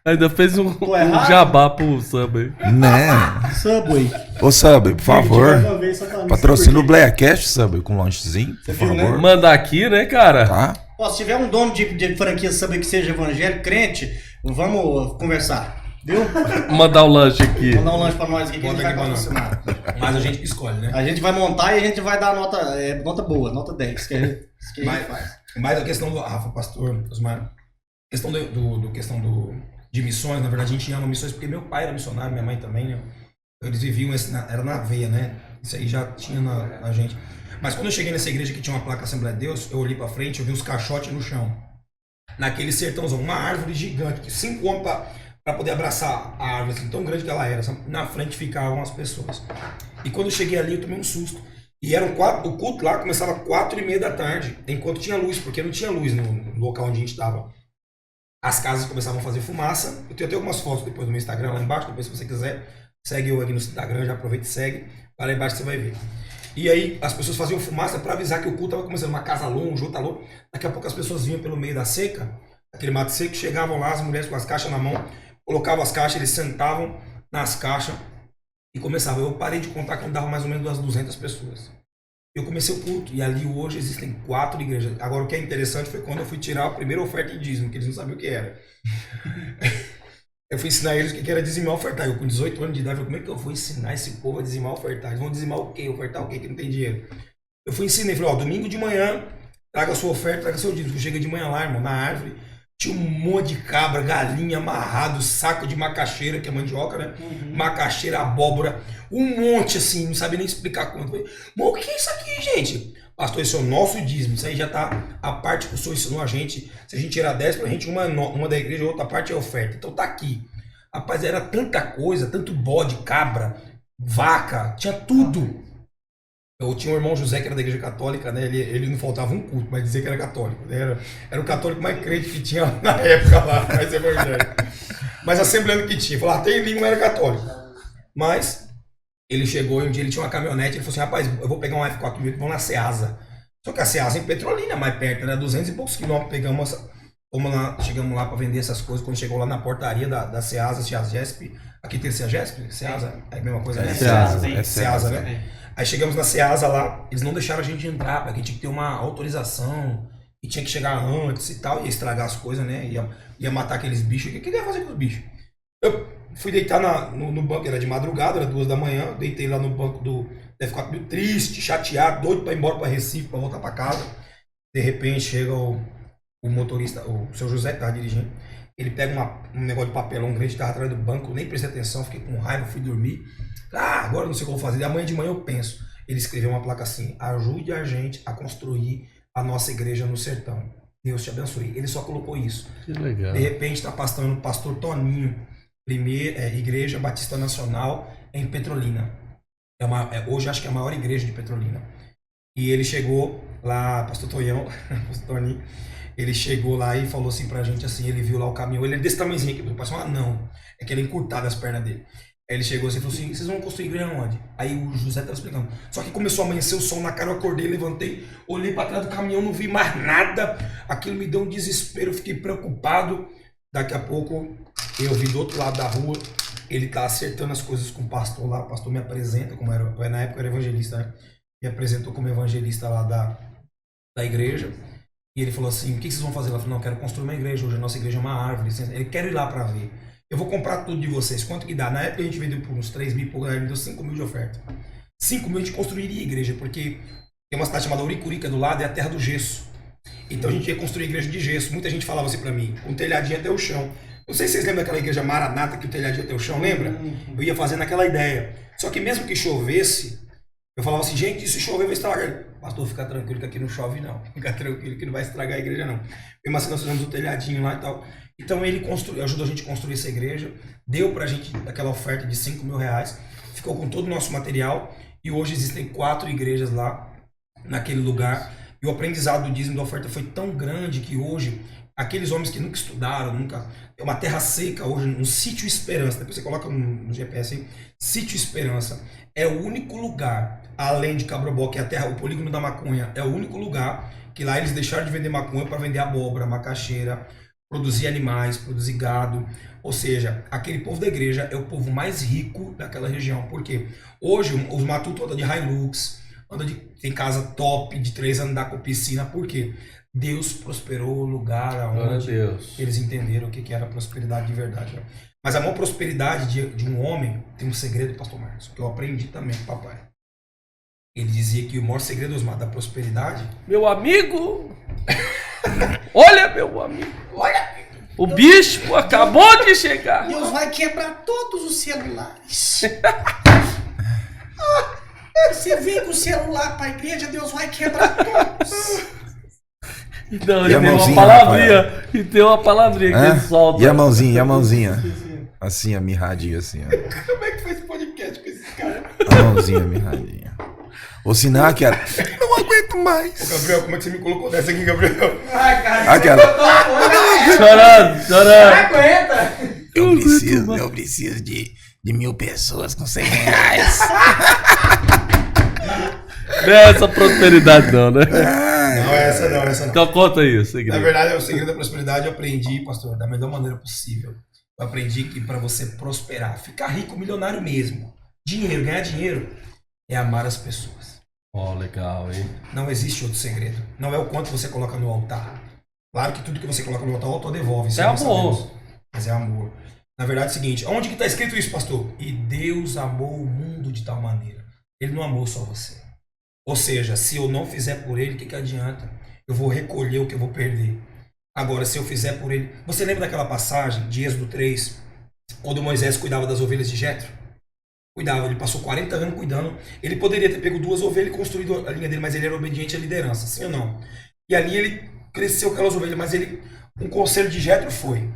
Ainda fez um
errado?
jabá pro Subway.
Né?
Subway.
Ô, Subway, por favor.
Mais uma vez, Satanás,
Patrocina o
por quê?
Blackcast, Subway, com um lanchezinho, por
viu, né?
favor.
Manda aqui, né, cara?
Tá?
Ó, se tiver um dono de franquia Subway que seja evangélico, crente, vamos conversar. Viu?
Mandar o lanche aqui.
Mandar um lanche pra nós aqui que a gente
Bota
vai
aqui pra nós.
patrocinar.
Mas a gente que escolhe, né?
A gente vai montar e a gente vai dar nota boa, nota 10. Que a gente faz.
Mas a questão do Rafa, pastor, Osmar, questão de missões, na verdade a gente ama missões porque meu pai era missionário, minha mãe também, né? Eles viviam, era na veia, né? Isso aí já tinha na gente. Mas quando eu cheguei nessa igreja que tinha uma placa Assembleia de Deus, eu olhei pra frente, eu vi uns caixotes no chão. Naquele sertãozão, uma árvore gigante, 5 homens pra poder abraçar a árvore, assim, tão grande que ela era. Na frente ficavam as pessoas. E quando eu cheguei ali, eu tomei um susto. E eram o culto lá começava 4:30 da tarde, enquanto tinha luz, porque não tinha luz no local onde a gente estava. As casas começavam a fazer fumaça. Eu tenho até algumas fotos depois no meu Instagram lá embaixo, depois se você quiser, segue eu aqui no Instagram, já aproveita e segue. Vai lá embaixo você vai ver. E aí as pessoas faziam fumaça para avisar que o culto estava começando, uma casa longe, outra longe. Daqui a pouco as pessoas vinham pelo meio da seca, aquele mato seco, chegavam lá, as mulheres com as caixas na mão, colocavam as caixas, eles sentavam nas caixas e começavam. Eu parei de contar quando dava mais ou menos umas 200 pessoas. Eu comecei o culto e ali hoje existem 4 igrejas. Agora o que é interessante foi quando eu fui tirar a primeira oferta em dízimo, que eles não sabiam o que era. Eu fui ensinar eles o que era dizimar e ofertar. Eu com 18 anos de idade, eu falei, como é que eu vou ensinar esse povo a dizimar e ofertar? Eles vão dizimar o quê? Ofertar o quê? Que não tem dinheiro. Eu fui ensinar, falei, ó, domingo de manhã, traga a sua oferta, traga seu dízimo. Chega de manhã lá, irmão, na árvore, tinha um monte de cabra, galinha amarrado, saco de macaxeira, que é mandioca, né? Macaxeira, abóbora, um monte assim, não sabia nem explicar quanto. Falei, mas o que é isso aqui, gente? Pastor, esse é o nosso dízimo, isso aí já tá a parte que o senhor ensinou a gente. Se a gente tirar 10 pra gente, uma da igreja, outra parte é oferta. Então tá aqui. Rapaz, era tanta coisa, tanto bode, cabra, vaca, tinha tudo. Eu tinha um irmão José que era da igreja católica, né? Ele não faltava um culto, mas dizia que era católico. Né? Era o católico mais crente que tinha na época lá, mais evangélico. Mas assembleando que tinha. Falava, até ele não era católico. Mas ele chegou e um dia ele tinha uma caminhonete, ele falou assim, rapaz, eu vou pegar um F4 mil, vamos na Ceasa. Só que a Ceasa em Petrolina, mais perto, era 200 e poucos quilômetros. Chegamos lá para vender essas coisas. Quando chegou lá na portaria da Ceasa, Ceasgesp, aqui tem Ceasgesp? Ceasa, é a mesma coisa, né?
Ceasa.
É
Ceasa, né? Aí chegamos na Ceasa lá, eles não deixaram a gente entrar, porque tinha que ter uma autorização e tinha que chegar antes e tal, ia estragar as coisas, né? Ia matar aqueles bichos. O que ele ia fazer com os bichos? Eu fui deitar no banco, era de madrugada, era 2 da manhã, deitei lá no banco do F4, meio triste, chateado, doido pra ir embora pra Recife, pra voltar pra casa. De repente chega o motorista, o seu José que tava dirigindo, ele pega um negócio de papelão grande que tava atrás do banco, nem prestei atenção, fiquei com raiva, fui dormir. Agora não sei o que eu vou fazer, amanhã de manhã eu penso. Ele escreveu uma placa assim: ajude a gente a construir a nossa igreja no sertão. Deus te abençoe. Ele só colocou isso.
Que legal.
De repente está passando o pastor Toninho, Igreja Batista Nacional em Petrolina. Hoje acho que é a maior igreja de Petrolina. E ele chegou lá, pastor Tonhão, pastor Toninho, ele chegou lá e falou assim pra gente, assim, ele viu lá o caminhão, ele é desse tamanhozinho aqui, parece um anão, é que ele é encurtado as pernas dele. Aí ele chegou assim e falou assim: vocês vão construir igreja onde? Aí o José estava explicando. Só que começou a amanhecer o sol na cara, eu acordei, levantei, olhei para trás do caminhão, não vi mais nada. Aquilo me deu um desespero, eu fiquei preocupado. Daqui a pouco eu vi do outro lado da rua, ele tá acertando as coisas com o pastor lá. O pastor me apresenta, como era, na época eu era evangelista, né? Me apresentou como evangelista lá da igreja. E ele falou assim: o que vocês vão fazer lá? Eu falei: não, eu quero construir uma igreja, hoje a nossa igreja é uma árvore. Ele quer ir lá para ver. Eu vou comprar tudo de vocês. Quanto que dá? Na época a gente vendeu por uns 3 mil, ele me deu 5 mil de oferta. 5 mil a gente construiria igreja, porque tem uma cidade chamada Uricurica do lado, é a terra do gesso. Então a gente ia construir igreja de gesso. Muita gente falava assim pra mim, um telhadinho até o chão. Não sei se vocês lembram daquela igreja Maranata, que o telhadinho até o chão, lembra? Eu ia fazendo aquela ideia. Só que mesmo que chovesse, eu falava assim: gente, se chover vai estragar. Pastor, fica tranquilo que aqui não chove não. Fica tranquilo que não vai estragar a igreja não. Mesmo assim nós fizemos o telhadinho lá e tal. Então ele ajudou a gente a construir essa igreja, deu pra gente aquela oferta de 5 mil reais, ficou com todo o nosso material e hoje existem 4 igrejas lá naquele lugar. E o aprendizado do dízimo da oferta foi tão grande que hoje, aqueles homens que nunca estudaram, é uma terra seca hoje, um sítio Esperança, depois você coloca no GPS aí, sítio Esperança, é o único lugar, além de Cabrobó, que é a terra, o polígono da maconha, é o único lugar que lá eles deixaram de vender maconha para vender abóbora, macaxeira, produzir animais, produzir gado. Ou seja, aquele povo da igreja é o povo mais rico daquela região. Por quê? Hoje os matutos andam de Hilux, tem casa top de 3 andar com piscina. Por quê? Deus prosperou o lugar onde eles entenderam o que era prosperidade de verdade. Mas a maior prosperidade de um homem tem um segredo, pastor Marcos, que eu aprendi também com o papai. Ele dizia que o maior segredo da prosperidade...
Meu amigo! Olha, meu amigo!
Olha!
O bispo acabou de chegar!
Deus vai quebrar todos os celulares. Você vem com o celular pra igreja, Deus vai quebrar todos.
Não,
E
e
a
tem uma
mãozinha,
palavrinha.
Rafael?
E tem uma palavrinha que ele solta.
E a mãozinha, e a mãozinha? Assim, a mirradinha, assim, ó.
Como é que foi esse podcast com esses caras?
A mãozinha, a mirradinha. Ou senão aquela... Não aguento mais.
Ô Gabriel, como é que você me colocou dessa aqui, Gabriel?
Ai, cara,
Aquela.
Chorando, chorando.
aguenta!
Eu preciso de 1.000 pessoas com 100 reais.
Não é essa prosperidade não, né?
Não, essa não.
Então conta aí, o
Na
segredo.
verdade, o segredo da prosperidade eu aprendi, pastor, da melhor maneira possível. Eu aprendi que para você prosperar, ficar rico, milionário mesmo, ganhar dinheiro, é amar as pessoas.
Ó, legal, hein?
Não existe outro segredo. Não é o quanto você coloca no altar. Claro que tudo que você coloca no altar, o autor devolve.
É
nós
amor.
sabemos. Mas é amor. Na verdade é o seguinte, onde que está escrito isso, pastor? E Deus amou o mundo de tal maneira. Ele não amou só você. Ou seja, se eu não fizer por ele, o que adianta? Eu vou recolher o que eu vou perder. Agora, se eu fizer por ele... Você lembra daquela passagem de Êxodo 3, quando Moisés cuidava das ovelhas de Jetro? Cuidava, ele passou 40 anos cuidando. Ele poderia ter pego 2 ovelhas e construído a linha dele, mas ele era obediente à liderança, sim ou não? E ali ele cresceu com aquelas ovelhas, mas um conselho de Jetro foi: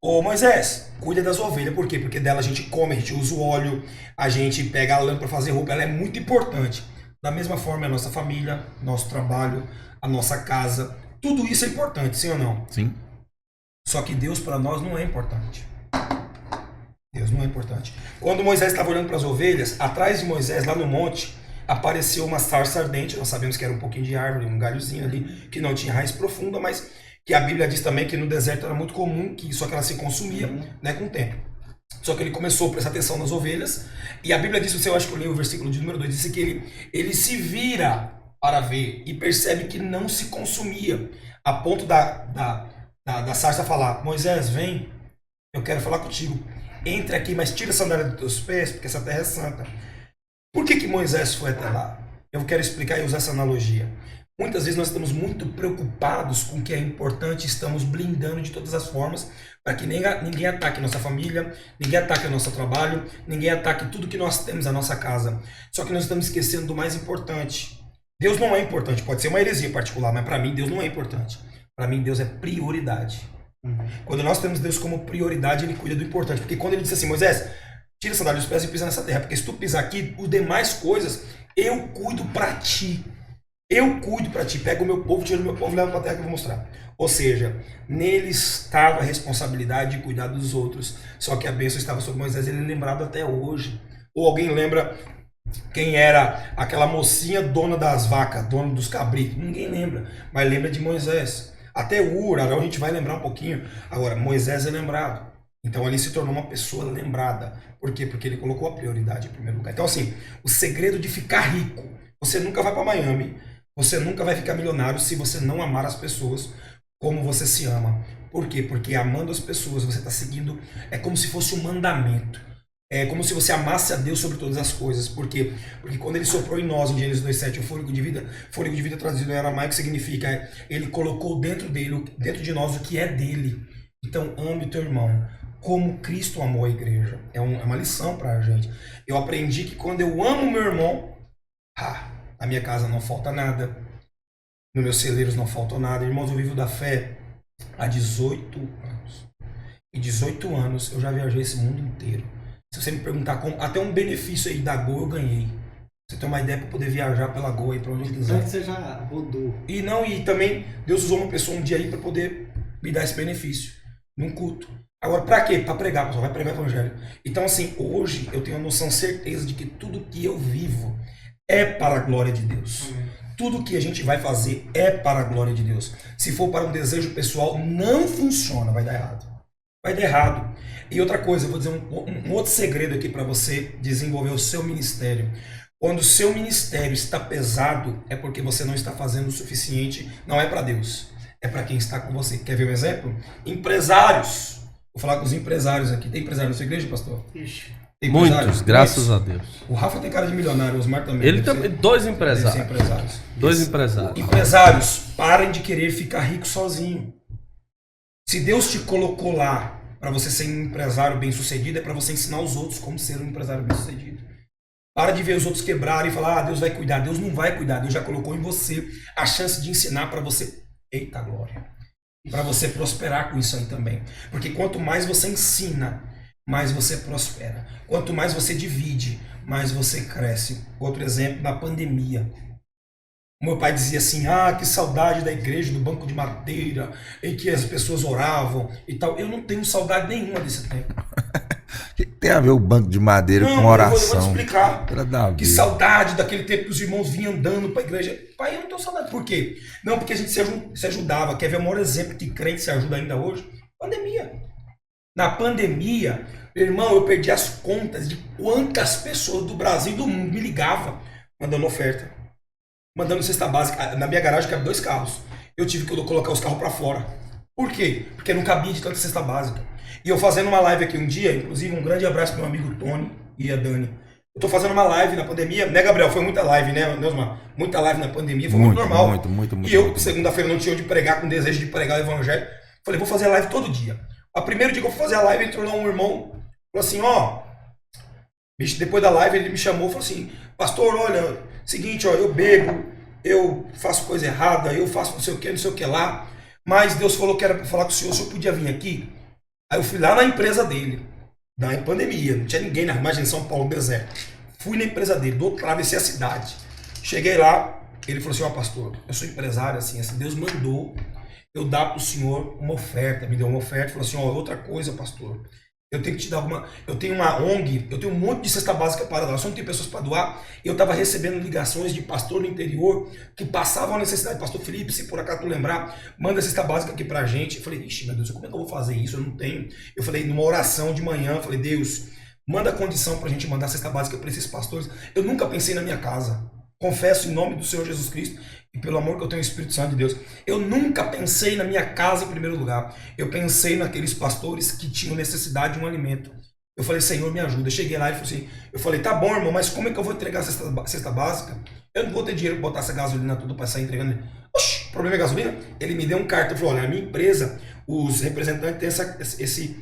ô Moisés, cuida das ovelhas. Por quê? Porque dela a gente come, a gente usa o óleo, a gente pega a lã para fazer roupa, ela é muito importante. Da mesma forma, a nossa família, nosso trabalho, a nossa casa, tudo isso é importante, sim ou não?
Sim.
Só que Deus para nós não é importante. Deus não é importante. Quando Moisés estava olhando para as ovelhas, atrás de Moisés, lá no monte, apareceu uma sarça ardente. Nós sabemos que era um pouquinho de árvore, um galhozinho ali, que não tinha raiz profunda, mas que a Bíblia diz também que no deserto era muito comum, só que ela se consumia, né, com o tempo. Só que ele começou a prestar atenção nas ovelhas, e a Bíblia diz, eu acho que eu leio o versículo de número 2, disse que ele se vira para ver e percebe que não se consumia. a ponto da sarça falar, Moisés, vem, eu quero falar contigo. Entre aqui, mas tira a sandália dos teus pés, porque essa terra é santa. Por que Moisés foi até lá? Eu quero explicar e usar essa analogia. Muitas vezes nós estamos muito preocupados com o que é importante, estamos blindando de todas as formas para que ninguém ataque nossa família, ninguém ataque o nosso trabalho, ninguém ataque tudo que nós temos na nossa casa. Só que nós estamos esquecendo do mais importante. Deus não é importante, pode ser uma heresia particular, mas para mim Deus não é importante. Para mim Deus é prioridade. Quando nós temos Deus como prioridade, Ele cuida do importante. Porque quando Ele disse assim, Moisés, tira a sandália dos pés e pisa nessa terra, porque se tu pisar aqui, as demais coisas, eu cuido para ti. Eu cuido para ti, pega o meu povo, tira o meu povo e leva para a terra que eu vou mostrar. Ou seja, nele estava a responsabilidade de cuidar dos outros. Só que a bênção estava sobre Moisés, ele é lembrado até hoje. Ou alguém lembra quem era aquela mocinha dona das vacas, dona dos cabritos? Ninguém lembra, mas lembra de Moisés. Até Ur, Arão, a gente vai lembrar um pouquinho. Agora, Moisés é lembrado. Então ali se tornou uma pessoa lembrada. Por quê? Porque ele colocou a prioridade em primeiro lugar. Então assim, o segredo de ficar rico, você nunca vai para Miami. Você nunca vai ficar milionário se você não amar as pessoas como você se ama. Por quê? Porque amando as pessoas, você está seguindo, é como se fosse um mandamento. É como se você amasse a Deus sobre todas as coisas. Por quê? Porque quando Ele soprou em nós, em Gênesis 2,7, o fôlego de vida traduzido em aramaico significa, Ele colocou dentro de nós o que é dele. Então ame o teu irmão como Cristo amou a igreja. É uma lição para a gente. Eu aprendi que quando eu amo meu irmão, na minha casa não falta nada. Nos meus celeiros não falta nada. Irmãos, eu vivo da fé há 18 anos. Em 18 anos eu já viajei esse mundo inteiro. Se você me perguntar como, até um benefício aí da Gol eu ganhei. Você tem uma ideia para poder viajar pela Gol aí para onde eu quiser.
Então que você já rodou.
E também Deus usou uma pessoa um dia aí para poder me dar esse benefício. Num culto. Agora, para quê? Para pregar, pessoal. Vai pregar o evangelho. Então assim, hoje eu tenho a noção, certeza de que tudo que eu vivo é para a glória de Deus. Tudo que a gente vai fazer é para a glória de Deus. Se for para um desejo pessoal, não funciona, vai dar errado. Vai dar errado. E outra coisa, eu vou dizer um outro segredo aqui para você desenvolver o seu ministério. Quando o seu ministério está pesado, é porque você não está fazendo o suficiente, não é para Deus, é para quem está com você. Quer ver um exemplo? Empresários. Vou falar com os empresários aqui. Tem empresário na sua igreja, pastor?
Ixi.
Muitos, graças a Deus.
O Rafa tem cara de milionário, o Osmar também.
Ele também, dois empresários. Dois empresários.
Empresários, parem de querer ficar rico sozinho. Se Deus te colocou lá para você ser um empresário bem-sucedido, é para você ensinar os outros como ser um empresário bem-sucedido. Para de ver os outros quebrarem e falar, Deus vai cuidar. Deus não vai cuidar, Deus já colocou em você a chance de ensinar para você. Eita glória! Para você prosperar com isso aí também. Porque quanto mais você ensina, mais você prospera. Quanto mais você divide, mais você cresce. Outro exemplo, na pandemia. O meu pai dizia assim, que saudade da igreja, do banco de madeira, em que as pessoas oravam e tal. Eu não tenho saudade nenhuma desse tempo.
O que tem a ver o banco de madeira com oração?
Eu vou te explicar. Que
vida.
saudade daquele tempo que os irmãos vinham andando para a igreja. Pai, eu não tenho saudade. Por quê? Não, porque a gente se ajudava. Quer ver o maior exemplo que crente se ajuda ainda hoje? Pandemia. Na pandemia, irmão, eu perdi as contas de quantas pessoas do Brasil e do mundo me ligavam mandando oferta, mandando cesta básica. Na minha garagem cabe 2 carros. Eu tive que colocar os carros para fora. Por quê? Porque não cabia de tanta cesta básica. E eu fazendo uma live aqui um dia, inclusive um grande abraço pro meu amigo Tony e a Dani. Eu tô fazendo uma live na pandemia, né, Gabriel? Foi muita live, né, Osmar? Muita live na pandemia, foi muito normal.
Muito.
E eu, segunda-feira, não tinha onde pregar, com desejo de pregar o evangelho. Falei, vou fazer live todo dia. O primeiro dia que eu fui fazer a live, entrou lá um irmão, falou assim, depois da live ele me chamou e falou assim, pastor, olha, seguinte, eu bebo, eu faço coisa errada, eu faço não sei o que lá, mas Deus falou que era para falar com o senhor podia vir aqui. Aí eu fui lá na empresa dele, na pandemia, não tinha ninguém, imagina, em São Paulo, deserto. Fui na empresa dele, atravessei a cidade. Cheguei lá, ele falou assim, pastor, eu sou empresário, assim, Deus mandou eu dar para o senhor uma oferta, me deu uma oferta, falou assim, outra coisa, pastor, eu tenho que te dar eu tenho uma ONG, eu tenho um monte de cesta básica para doar, só não tem pessoas para doar, e eu estava recebendo ligações de pastor no interior que passavam a necessidade, pastor Felipe, se por acaso tu lembrar, manda a cesta básica aqui pra gente. Eu falei, ixi, meu Deus, como é que eu vou fazer isso? Eu não tenho. Eu falei, numa oração de manhã, eu falei, Deus, manda a condição pra gente mandar a cesta básica para esses pastores. Eu nunca pensei na minha casa. confesso em nome do Senhor Jesus Cristo e pelo amor que eu tenho ao Espírito Santo de Deus. Eu nunca pensei na minha casa em primeiro lugar. Eu pensei naqueles pastores que tinham necessidade de um alimento. Eu falei, Senhor, me ajuda. Eu cheguei lá e falei assim, eu falei, tá bom, irmão, mas como é que eu vou entregar a cesta básica? Eu não vou ter dinheiro para botar essa gasolina tudo para sair entregando. Oxi, o problema é gasolina? Ele me deu um cartão e falou, olha, a minha empresa, os representantes têm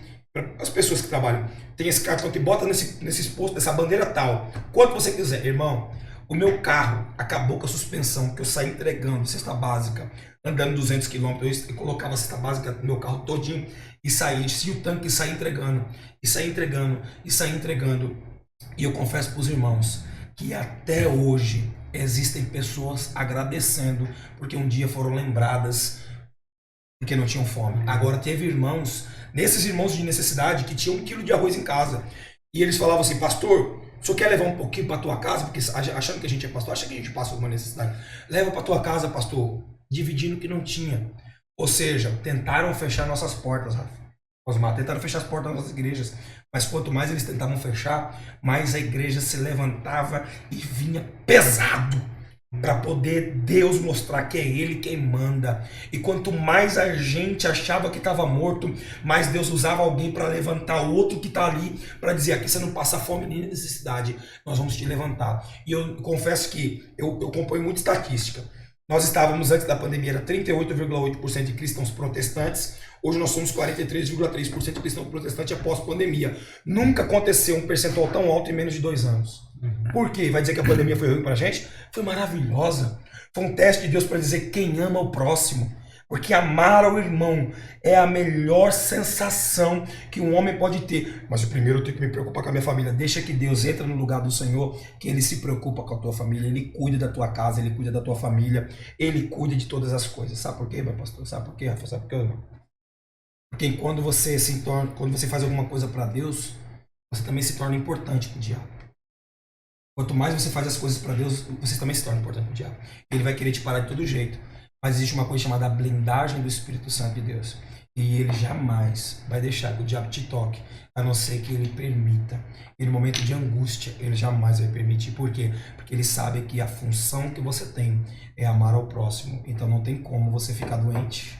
as pessoas que trabalham, tem esse cartão que bota nesse posto, essa bandeira tal. Quanto você quiser, irmão. O meu carro acabou com a suspensão, porque eu saí entregando cesta básica, andando 200 km, eu colocava a cesta básica no meu carro todinho e saía, enchia o tanque e saía entregando, e saía entregando, e saía entregando. E eu confesso para os irmãos que até hoje existem pessoas agradecendo porque um dia foram lembradas porque não tinham fome. Agora teve irmãos, nesses irmãos de necessidade, que tinham 1 quilo de arroz em casa, e eles falavam assim, pastor, o senhor quer levar um pouquinho para tua casa? Porque achando que a gente é pastor, acha que a gente passa alguma necessidade. Leva para tua casa, pastor. Dividindo o que não tinha. Ou seja, tentaram fechar nossas portas, Rafa. Osmar, tentaram fechar as portas das nossas igrejas. Mas quanto mais eles tentavam fechar, mais a igreja se levantava e vinha pesado. Para poder Deus mostrar que é Ele quem manda. E quanto mais a gente achava que estava morto, mais Deus usava alguém para levantar o outro que está ali, para dizer, aqui você não passa fome nem necessidade, nós vamos te levantar. E eu confesso que eu acompanho muita estatística. Nós estávamos antes da pandemia, era 38,8% de cristãos protestantes, hoje nós somos 43,3% de cristãos protestantes após pandemia. Nunca aconteceu um percentual tão alto em menos de 2 anos. Por quê? Vai dizer que a pandemia foi ruim pra gente? Foi maravilhosa. Foi um teste de Deus para dizer quem ama o próximo. Porque amar ao irmão é a melhor sensação que um homem pode ter. Mas o primeiro eu tenho que me preocupar com a minha família. Deixa que Deus entre no lugar do Senhor, que Ele se preocupa com a tua família. Ele cuida da tua casa, Ele cuida da tua família. Ele cuida de todas as coisas. Sabe por quê, meu pastor? Sabe por quê, Rafa? Sabe por quê, irmão? Porque quando você faz alguma coisa para Deus, você também se torna importante para o diabo. Quanto mais você faz as coisas para Deus, você também se torna importante para o diabo. Ele vai querer te parar de todo jeito. Mas existe uma coisa chamada blindagem do Espírito Santo de Deus. E ele jamais vai deixar que o diabo te toque, a não ser que ele permita. E no momento de angústia, ele jamais vai permitir. Por quê? Porque ele sabe que a função que você tem é amar ao próximo. Então não tem como você ficar doente.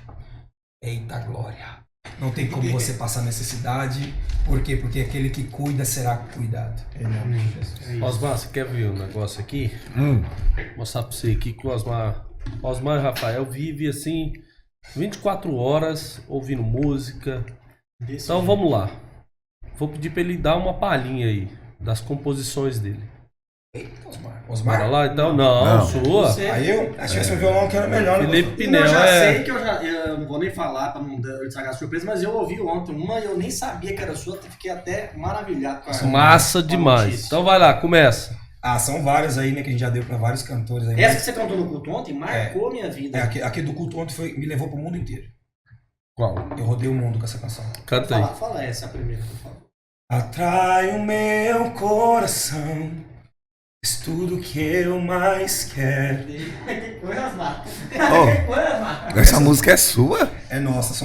Eita glória! Não tem como você passar necessidade. Por quê? Porque aquele que cuida será cuidado. Em nome de Jesus.
Osmar, você quer ver um negócio aqui? Vou mostrar pra você aqui que o Osmar e Rafael vivem assim 24 horas ouvindo música. Então vamos lá. Vou pedir pra ele dar uma palhinha aí das composições dele.
Eita, Osmar.
Bora
Osmar?
lá então? Não, sua.
Aí eu achei que um violão que era melhor, né?
Felipe
Eu
Pinel,
já
é.
sei que eu não vou nem falar pra não estragar a surpresa, mas eu ouvi ontem uma e eu nem sabia que era sua, fiquei até maravilhado com a
Massa
com a
demais.
notícia.
Então vai lá, começa.
Ah, são várias aí, né, que a gente já deu pra vários cantores aí.
Essa que você cantou no culto ontem marcou minha vida.
Aqui do culto ontem me levou pro mundo inteiro.
Qual?
Eu rodei o mundo com essa canção.
Canta aí.
Fala essa primeiro, por favor.
Atrai o meu coração, és tudo que eu mais quero.
Que coisa, Marcos.
Oh.
Que coisa, Marcos.
Essa música é sua?
É nossa,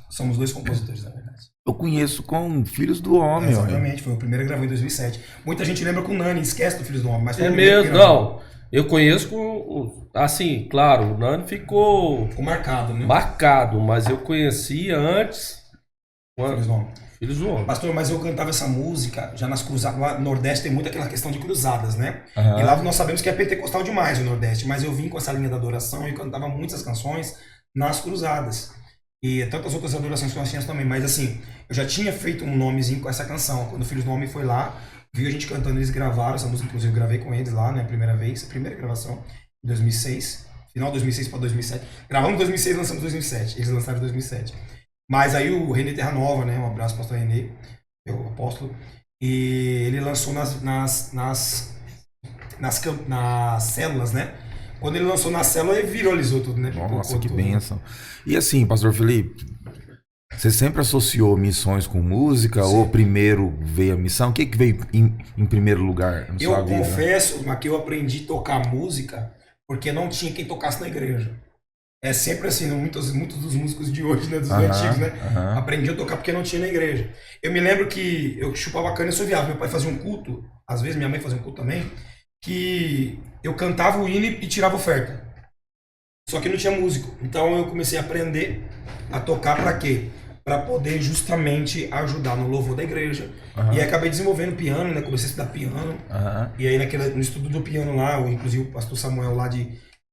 somos dois compositores, na verdade.
Eu conheço com Filhos do Homem, ó.
Exatamente, foi o primeiro que gravou em 2007. Muita gente lembra com o Nani, esquece do Filhos do Homem, mas foi
É
o primeiro
mesmo,
que gravou.
não. Eu conheço com. Assim, claro, o Nani ficou
Ficou marcado, né?
marcado, mas eu conhecia antes.
Filhos do Homem.
Filhos do Homem.
Pastor, mas eu cantava essa música já nas cruzadas. Lá no Nordeste tem muito aquela questão de cruzadas, né?
Aham.
E lá nós sabemos que é pentecostal demais o Nordeste, mas eu vim com essa linha da adoração e cantava muitas canções nas cruzadas. E tantas outras adorações que nós tínhamos também. Mas assim, eu já tinha feito um nomezinho com essa canção. Quando o Filhos do Homem foi lá, viu a gente cantando, eles gravaram essa música, inclusive eu gravei com eles lá, né? A primeira gravação, em 2006. Final de 2006 para 2007. Gravamos em 2006 e lançamos em 2007. Eles lançaram em 2007. Mas aí o Renê Terra Nova, né? Um abraço para o pastor Renê, meu apóstolo. E ele lançou nas células, né? Quando ele lançou na célula, ele viralizou tudo, né?
Nossa,
Pipocou
que
tudo.
bênção. E assim, pastor Felipe, você sempre associou missões com música?
Sim.
Ou primeiro veio a missão? O que veio em primeiro lugar na
Eu
sua vida?
confesso, mas que eu aprendi a tocar música porque não tinha quem tocasse na igreja. É sempre assim, né? muitos dos músicos de hoje, né? Dos antigos, né? Aprendi a tocar porque não tinha na igreja. Eu me lembro que eu chupava cana e assoviava. Meu pai fazia um culto, às vezes minha mãe fazia um culto também. que eu cantava o hino e tirava oferta. Só que não tinha músico. Então eu comecei a aprender a tocar pra quê? Pra poder justamente ajudar no louvor da igreja. E aí acabei desenvolvendo piano, né? Comecei a estudar piano. E aí no estudo do piano lá, inclusive o pastor Samuel lá da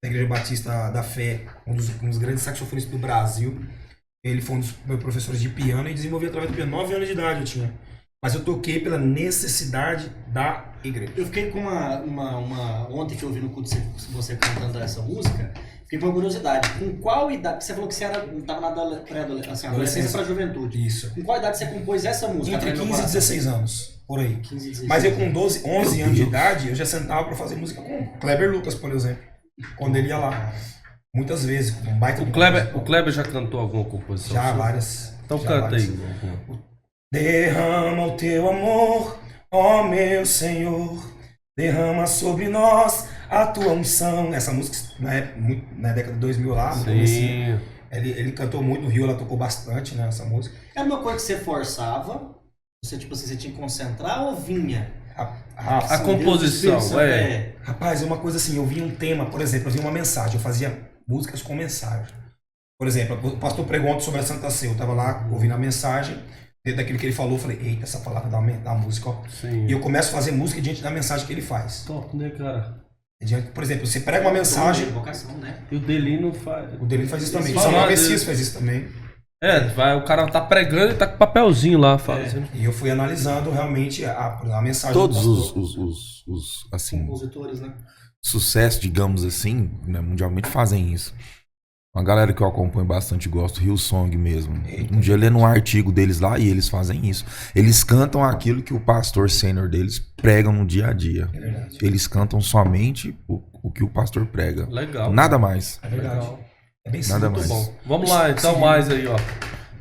Igreja Batista da Fé, um dos grandes saxofonistas do Brasil, ele foi um dos meus professores de piano e desenvolvi através do piano. 9 anos de idade eu tinha. Mas eu toquei pela necessidade da igreja.
Eu fiquei com ontem que eu ouvi no culto você cantando essa música, fiquei com uma curiosidade. Com qual idade, você falou que você estava na pré-adolescência, adolescência para juventude.
Isso.
Com qual idade você compôs essa música?
Entre 15 e 16 anos, por aí.
15 e 16
Mas eu com 11 anos de idade, eu já sentava para fazer música com o Kleber Lucas, por exemplo. Quando ele ia lá. Muitas vezes, com um baita
O Kleber já cantou alguma composição?
Já,
sua?
várias.
Então
já
canta
várias.
aí.
Derrama o teu amor, ó meu Senhor. Derrama sobre nós a tua unção. Essa música, na década de 2000 lá, no comecinho, ele cantou muito no Rio, ela tocou bastante, né, essa música.
Era uma coisa que você forçava? Você, tipo assim, você tinha que concentrar ou vinha?
A composição,
Rapaz, é uma coisa assim, eu vi um tema, por exemplo, eu vi uma mensagem, eu fazia músicas com mensagem. Por exemplo, o pastor pregou ontem sobre a Santa Ceia, eu tava lá ouvindo a mensagem, dentro daquilo que ele falou, eu falei, eita, essa palavra da música, ó.
Sim.
E eu começo a fazer música diante da mensagem que ele faz.
Top, né, cara?
Por exemplo, você prega uma mensagem,
Vocação, né?
E o Delino faz.
o dele faz isso também, o
Fala
Samuel
dele.
Messias faz isso também.
O cara tá pregando e tá com papelzinho lá, fazendo.
E eu fui analisando realmente a mensagem
Todos
do pastor.
os assim,
Compositores, né?
sucesso, digamos assim, né, mundialmente fazem isso. Uma galera que eu acompanho bastante, gosto, Hillsong mesmo. Um dia lendo um artigo deles lá e eles fazem isso. Eles cantam aquilo que o pastor sênior deles prega no dia a dia.
É verdade.
Eles cantam somente o que o pastor prega.
Legal.
Nada mais.
É verdade.
Legal.
É bem
Nada
simples.
mais.
Bom, vamos lá, então, mais aí, ó.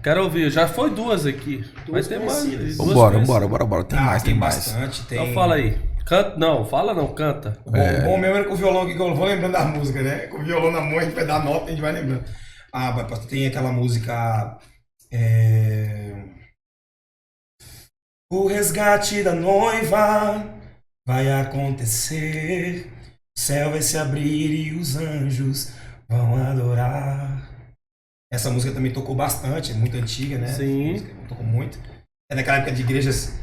Quero ouvir. Já foi duas aqui. Mas tem mais.
conhecidas.
Duas
Bora.
conhecidas.
Tem mais, tem mais.
bastante. Tem...
Então fala aí. Canta, não, fala não, canta.
O bom mesmo era com o violão aqui, que eu vou lembrando da música, né? Com o violão na mão, a gente vai dar nota e a gente vai lembrando. Pastor, tem aquela música... O resgate da noiva vai acontecer, o céu vai se abrir e os anjos vão adorar. Essa música também tocou bastante, é muito antiga, né?
Sim.
Música tocou muito. É daquela época de igrejas,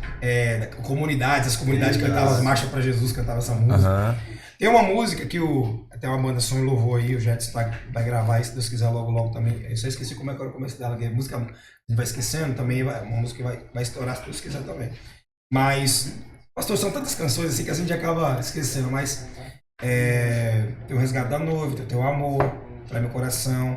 comunidades, as comunidades cantavam as marchas para Jesus, cantavam essa música.
Aham.
Tem uma música que até uma banda Som e Louvor aí, o Jets vai gravar, e se Deus quiser logo também. Eu só esqueci como é que era o começo dela, que a música a gente vai esquecendo também, uma música que vai estourar se Deus quiser também. Mas, pastor, são tantas canções assim que a gente acaba esquecendo, mas tem o Resgate da Noiva, tem o Teu Amor, Trai Meu Coração,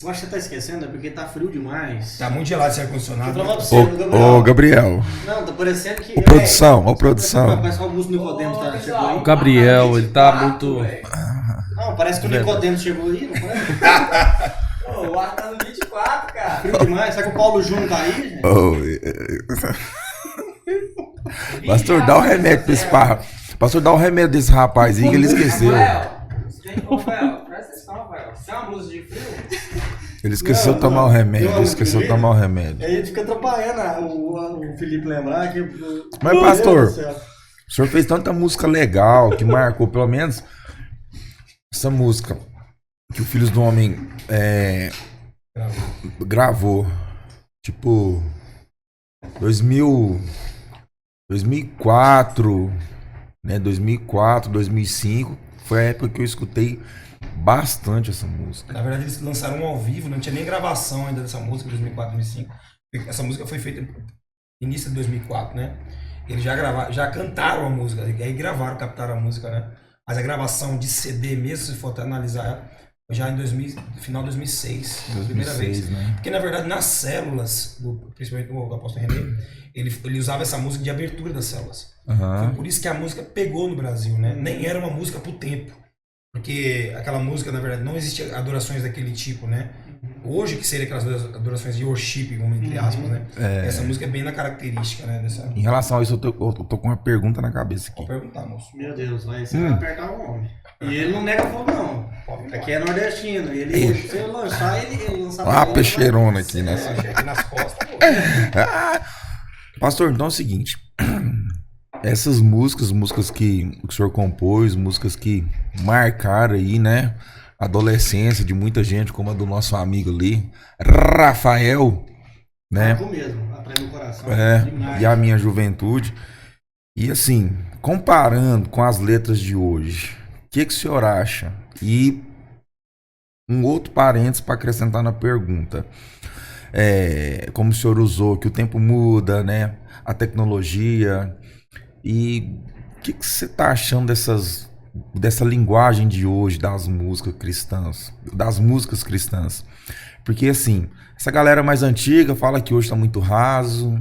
Eu acho que você tá esquecendo, é porque tá frio demais.
tá muito gelado esse ar-condicionado.
Vou falar pra
né?
você,
Ô, Gabriel.
Não, tá parecendo que...
Ô, produção, ô, produção.
Parece que o Augusto Nicodemo tá, chegou
O
aí.
Gabriel, ele tá muito...
Não, parece que o Nicodemo chegou aí, não parece?
Pô, o ar tá no 24, cara.
Frio demais. Será que o Paulo Júnior tá aí, gente?
Pastor, dá o remédio pra esse parra. Pastor, dá o remédio desse rapaz aí que ele esqueceu.
Rafael, presta atenção, Rafael. Você é uma blusa de frio?
Ele esqueceu de tomar o remédio. Ele esqueceu de tomar o remédio.
Aí ele fica atrapalhando o Felipe lembrar que...
Mas,
Meu
pastor,
Deus do céu.
o senhor fez tanta música legal que marcou, pelo menos, essa música que o Filhos do Homem gravou. Tipo, 2004, né? 2004, 2005. Foi a época que eu escutei bastante essa música.
Na verdade, eles lançaram um ao vivo, não tinha nem gravação ainda dessa música, 2004, 2005. Essa música foi feita no início de 2004, né? Eles já cantaram a música, aí gravaram, captaram a música, né? Mas a gravação de CD mesmo, se for até analisar ela, foi já em final de 2006, primeira vez.
Né?
Porque, na verdade, nas células, principalmente do apóstolo René, ele usava essa música de abertura das células.
Uhum.
Foi por isso que a música pegou no Brasil, né? Nem era uma música pro tempo. Porque aquela música, na verdade, não existia adorações daquele tipo, né? Hoje que seria aquelas adorações de worship, entre aspas, né? Essa música é bem na característica, né? Em
relação a isso, eu tô com uma pergunta na cabeça aqui.
Pode perguntar, moço.
Meu Deus, você vai apertar o homem. E ele não nega fogo, não. Aqui é nordestino. Se eu lançar, ele lançar...
Uma peixeirona aqui, né?
Aqui nas costas.
Pastor, então é o seguinte. essas músicas que o senhor compôs, músicas que marcaram aí, né? A adolescência de muita gente, como a do nosso amigo ali, Rafael, né?
Marcou mesmo, atrás do coração. Demais.
E a minha juventude. E assim, comparando com as letras de hoje, o que o senhor acha? E um outro parênteses para acrescentar na pergunta. Como o senhor usou, que o tempo muda, né? A tecnologia. E o que você está achando dessa linguagem de hoje das músicas cristãs? Porque assim, essa galera mais antiga fala que hoje está muito raso,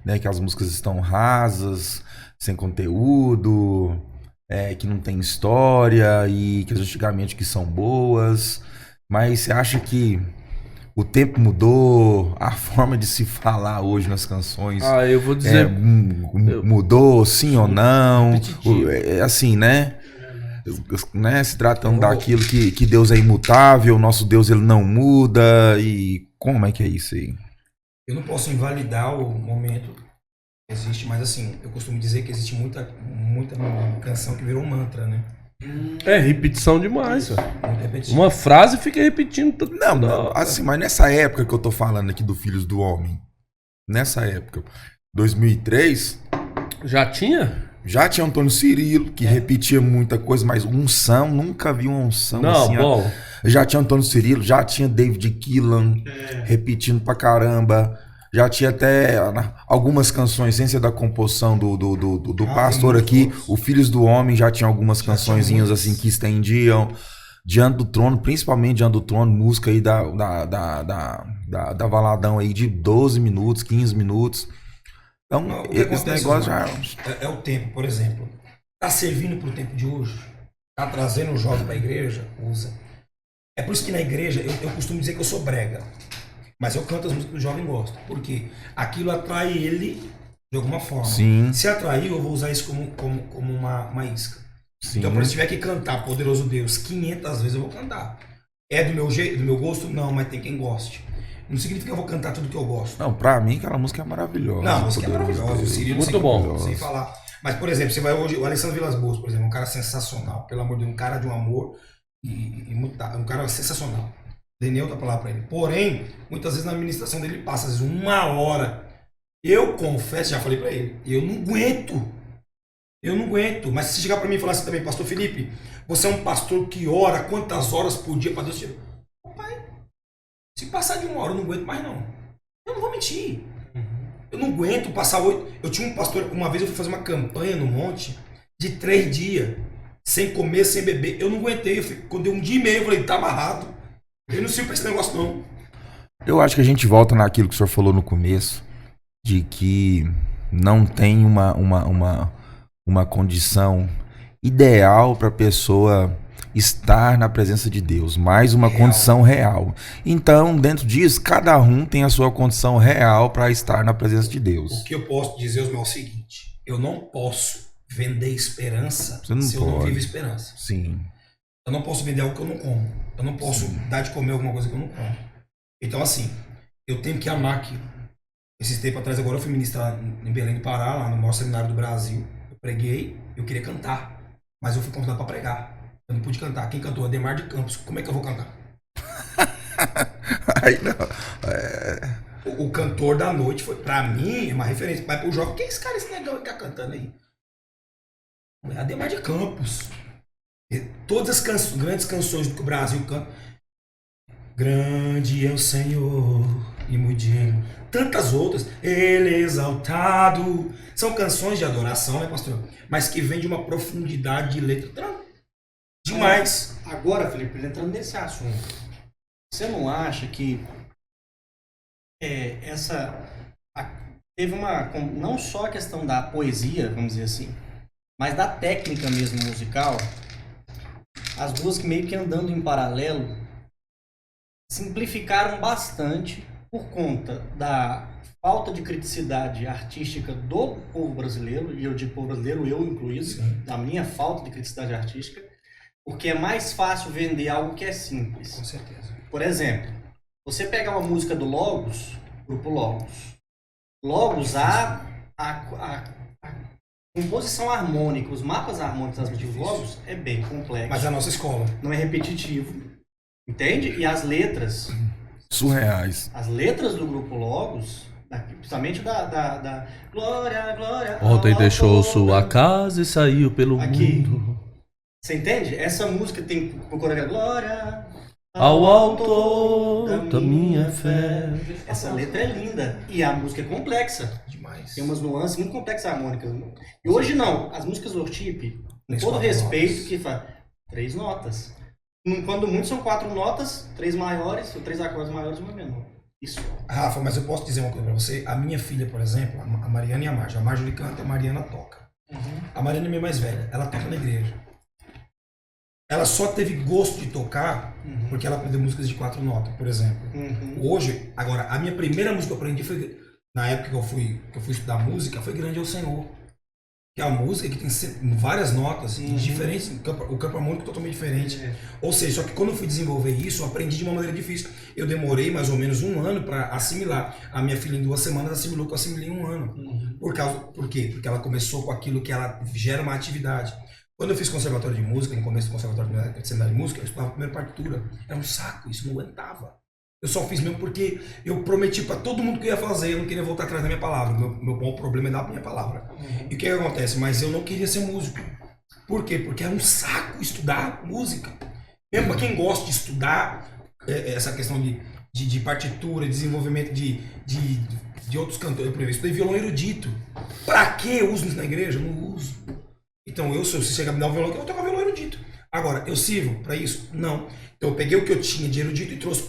né? Que as músicas estão rasas, sem conteúdo, que não tem história e que as antigamente que são boas. Mas você acha que o tempo mudou, a forma de se falar hoje nas canções
Eu vou dizer.
mudou, sim ou não?
Repetitivo.
Assim, né? Se tratando daquilo que Deus é imutável, nosso Deus ele não muda. E como é que é isso aí?
Eu não posso invalidar o momento que existe, mas assim, eu costumo dizer que existe muita canção que virou mantra, né?
Repetição demais, velho.
Muito repetitivo.
Uma frase fica repetindo tudo.
Não, assim, mas nessa época que eu tô falando aqui do Filhos do Homem, nessa época, 2003,
Já tinha?
já tinha Antônio Cirilo, que repetia muita coisa, mas unção, nunca vi uma unção
Não,
assim.
bom.
Já tinha Antônio Cirilo, já tinha David Keelan repetindo pra caramba. Já tinha até algumas canções, sem ser da composição do pastor aqui. O Filhos do Homem já tinha algumas cançõezinhas assim que estendiam. Diante do Trono, principalmente Diante do Trono, música aí da Valadão aí de 12 minutos, 15 minutos. Então,
Não, o que
esse
acontece,
negócio já...
é o tempo, por exemplo. Tá servindo pro tempo de hoje? Tá trazendo o jovem pra igreja? Usa. É por isso que na igreja eu costumo dizer que eu sou brega. Mas eu canto as músicas que o jovem gosta. Por quê? Aquilo atrai ele de alguma forma.
Sim.
Se atrair, eu vou usar isso como uma isca.
Sim.
Então, por isso, se tiver que cantar Poderoso Deus 500 vezes, eu vou cantar. É do meu jeito, do meu gosto? Não, mas tem quem goste. Não significa que eu vou cantar tudo que eu gosto.
Não, pra mim aquela música é maravilhosa.
Não, a música é maravilhosa. O Cirilo,
Muito bom.
Não sei falar. Mas, por exemplo, você vai hoje, o Alessandro Vilas Boas, por exemplo, um cara sensacional. Pelo amor de Deus, um cara de um amor e um cara sensacional. Dei outra palavra pra ele. Porém, muitas vezes na administração dele passa, às vezes, 1 hora. Eu confesso, já falei pra ele, eu não aguento. Mas se chegar pra mim e falar assim também, pastor Felipe, você é um pastor que ora quantas horas por dia pra Deus? Pai, se passar de 1 hora eu não aguento mais não. Eu não vou mentir. Eu não aguento passar 8. Eu tinha um pastor, uma vez eu fui fazer uma campanha no monte de 3 dias, sem comer, sem beber. Eu não aguentei. Quando deu 1 dia e meio, eu falei, tá amarrado. Eu não sirvo pra esse negócio não.
Eu acho que a gente volta naquilo que o senhor falou no começo, de que não tem uma condição ideal para a pessoa estar na presença de Deus, mais uma condição real. Então, dentro disso, cada um tem a sua condição real para estar na presença de Deus.
O que eu posso dizer é o seguinte, eu não posso vender esperança
Você não
se eu não
pode.
vivo esperança.
Sim.
Eu não posso vender algo que eu não como. Eu não posso dar de comer alguma coisa que eu não como. Então, assim, eu tenho que amar aquilo. Esses tempos atrás, agora eu fui ministrar em Belém do Pará, lá no maior seminário do Brasil. Eu preguei, eu queria cantar, mas eu fui convidado para pregar. Eu não pude cantar. Quem cantou? Ademar de Campos. Como é que eu vou cantar?
Aí não.
O cantor da noite foi, pra mim, é uma referência. Mas pro jovem, quem é esse cara, esse negão que tá cantando aí? É Ademar de Campos. E todas as grandes canções do que o Brasil canta. Grande é o Senhor e muito digno. Tantas outras. Ele é exaltado. São canções de adoração, né, pastor? Mas que vem de uma profundidade de letra demais.
Agora, Felipe, entrando nesse assunto, você não acha que teve não só a questão da poesia, vamos dizer assim, mas da técnica mesmo musical, as duas que meio que andando em paralelo simplificaram bastante por conta da falta de criticidade artística do povo brasileiro, e eu digo povo brasileiro, eu incluído, da minha falta de criticidade artística, porque é mais fácil vender algo que é simples.
Com certeza.
Por exemplo, você pega uma música do Logos, grupo Logos. Logos, composição harmônica, os mapas harmônicos das músicas Logos é bem complexo.
Mas é a nossa escola.
Não é repetitivo, entende? E as letras
Surreais.
do grupo Logos, principalmente da Glória, Glória.
Ontem
ao
deixou
autor
sua
da-
casa e saiu pelo
Aqui.
mundo.
Você entende? Essa música tem procura Glória
Ao autor da minha fé.
Essa letra é linda e a música é complexa.
Demais.
Tem umas nuances muito complexas harmônicas. E hoje não, as músicas do worship, com
Três,
todo
quatro
respeito,
notas.
que faz 3 notas. Quando muito são 4 notas, 3 maiores, ou 3 acordes maiores e uma menor. Isso.
Rafa, mas eu posso dizer uma coisa pra você. A minha filha, por exemplo, a Mariana e a Marjorie. A Marjorie canta, a Mariana toca. A Mariana é minha mais velha. Ela toca na igreja. Ela só teve gosto de tocar porque ela aprendeu músicas de 4 notas, por exemplo. Hoje, agora, a minha primeira música que eu aprendi foi, na época que eu fui estudar música, foi Grande é o Senhor. Que é a música que tem várias notas diferentes, o campo harmônico é totalmente diferente. Ou seja, só que quando eu fui desenvolver isso, eu aprendi de uma maneira difícil. Eu demorei mais ou menos 1 ano para assimilar. A minha filha em 2 semanas assimilou que eu assimilei em 1 ano. Por quê? Porque ela começou com aquilo que ela gera uma atividade. Quando eu fiz conservatório de música, no começo do conservatório de seminário de música, eu estudava a primeira partitura. Era um saco, isso não aguentava. Eu só fiz mesmo porque eu prometi para todo mundo que eu ia fazer, eu não queria voltar atrás da minha palavra. Meu bom problema é dar a minha palavra. E o que acontece? Mas eu não queria ser músico. Por quê? Porque era um saco estudar música. Mesmo para quem gosta de estudar essa questão de partitura, desenvolvimento de outros cantores. Por exemplo, eu estudei violão erudito. Para que eu uso isso na igreja? Eu não uso. Então se você chegar a me dar um violão, eu vou tocar violão erudito. Agora, eu sirvo para isso? Não. Então eu peguei o que eu tinha de erudito e trouxe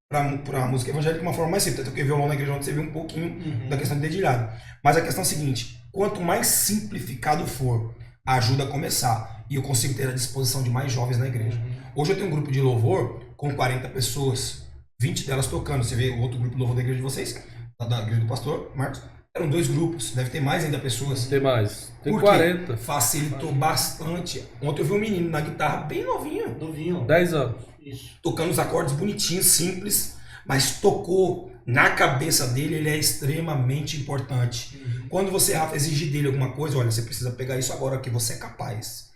para a música evangélica de uma forma mais simples. Até porque violão na igreja onde você vê um pouquinho da questão de dedilhado. Mas a questão é a seguinte, quanto mais simplificado for, ajuda a começar. E eu consigo ter a disposição de mais jovens na igreja. Hoje eu tenho um grupo de louvor com 40 pessoas, 20 delas tocando. Você vê o outro grupo de louvor da igreja de vocês, da igreja do pastor Marcos, eram 2 grupos, deve ter mais ainda pessoas.
Tem mais. Tem
Por quê?
40.
Facilitou bastante. Ontem eu vi um menino na guitarra bem novinho,
Do vinho.
10 anos.
Isso.
tocando os acordes bonitinhos, simples, mas tocou na cabeça dele, ele é extremamente importante. Quando você, Rafa, exigir dele alguma coisa, olha, você precisa pegar isso agora que você é capaz.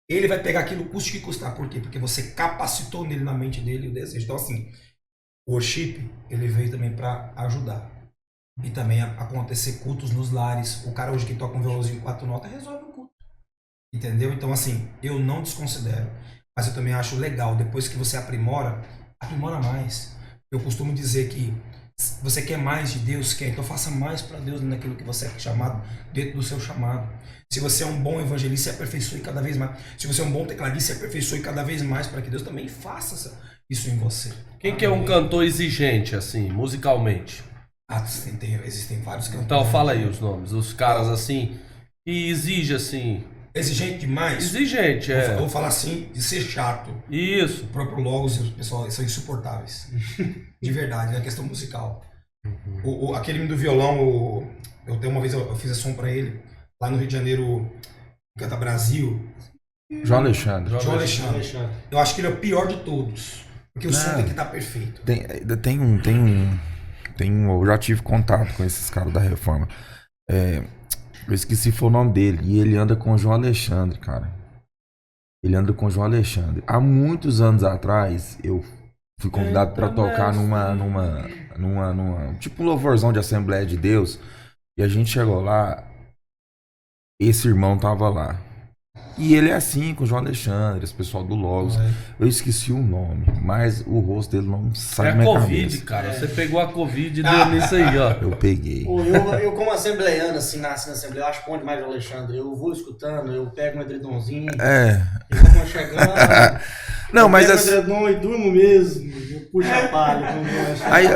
Ele vai pegar aquilo custe que custar. Por quê? Porque você capacitou nele, na mente dele, o desejo. Então, assim, o worship, ele veio também para ajudar. E também acontecer cultos nos lares. O cara hoje que toca um violãozinho 4 notas resolve o culto. Entendeu? Então, assim, eu não desconsidero. Mas eu também acho legal, depois que você aprimora mais. Eu costumo dizer que você quer mais de Deus, então faça mais para Deus naquilo que você é chamado, dentro do seu chamado. Se você é um bom evangelista, se aperfeiçoe cada vez mais. Se você é um bom tecladista, se aperfeiçoe cada vez mais para que Deus também faça isso em você.
Quem que é um cantor exigente, assim, musicalmente?
Existem vários cantores.
Então fala aí os nomes. Os caras, assim, que exige, assim...
Exigente demais.
Exigente,
Eu vou falar assim, de ser chato.
Isso.
O próprio Logos e o pessoal são insuportáveis. De verdade, na questão musical. Aquele menino do violão, eu tenho uma vez eu fiz a som pra ele, lá no Rio de Janeiro, Canta Brasil.
João Alexandre.
João Alexandre. Eu acho que ele é o pior de todos. Porque o som tem que estar perfeito.
Eu já tive contato com esses caras da Reforma. Eu esqueci foi o nome dele. E ele anda com o João Alexandre, cara. Ele anda com o João Alexandre. Há muitos anos atrás, eu fui convidado para tocar numa tipo um louvorzão de Assembleia de Deus. E a gente chegou lá, esse irmão tava lá. E ele é assim com o João Alexandre, esse pessoal do Logos. Eu esqueci o nome, mas o rosto dele não sai da minha
Covid,
cabeça.
cara. Você pegou a Covid e deu nisso aí, ó.
Eu peguei.
Eu como assembleiano, assim, nasci na Assembleia, eu acho bom demais o Alexandre. Eu vou escutando, eu pego um edredomzinho, eu vou chegando,
Não, mas
pego
assim,
um edredom e durmo mesmo. Eu puxo a palha.
aí,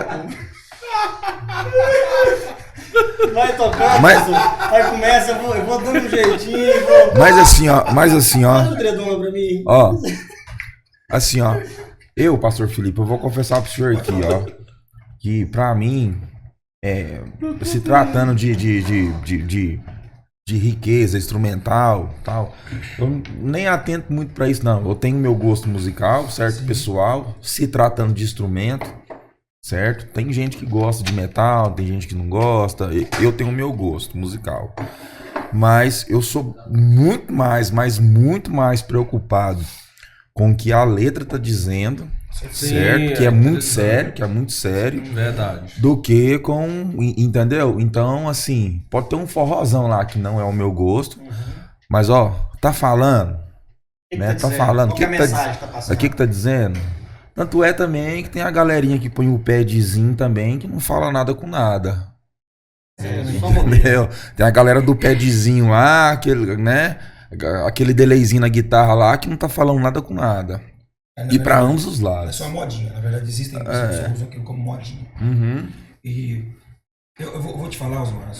Vai tocando, aí começa, eu vou dando um jeitinho,
mas assim, ó,
Faz o edredom lá pra mim.
ó, assim, ó, pastor Felipe, eu vou confessar pro senhor aqui, ó, que pra mim, se tratando de riqueza instrumental, tal, eu nem atento muito pra isso, não. Eu tenho meu gosto musical, certo, pessoal, se tratando de instrumento, certo? Tem gente que gosta de metal, tem gente que não gosta. Eu tenho o meu gosto musical. Mas eu sou muito mais, mas muito mais preocupado com o que a letra tá dizendo,
Sim,
certo? Que é muito sério, que é muito sério.
Verdade.
Do que com, entendeu? Então, assim, pode ter um forrozão lá que não é o meu gosto, mas ó, tá falando, né? Tá falando, o que
que a
que tá
mensagem
dizendo?
tá passando?
O que que tá dizendo? Tanto é também que tem a galerinha que põe o padzinho também, que não fala nada com nada.
Só um momento.
Entendeu? Tem a galera do padzinho lá, aquele, né? Aquele delayzinho na guitarra lá que não tá falando nada com nada.
Na
E pra
verdade,
ambos os
É
lados.
só uma modinha. Na verdade, existem pessoas que usam aquilo como modinha.
Uhum.
E eu vou te falar, Osmar,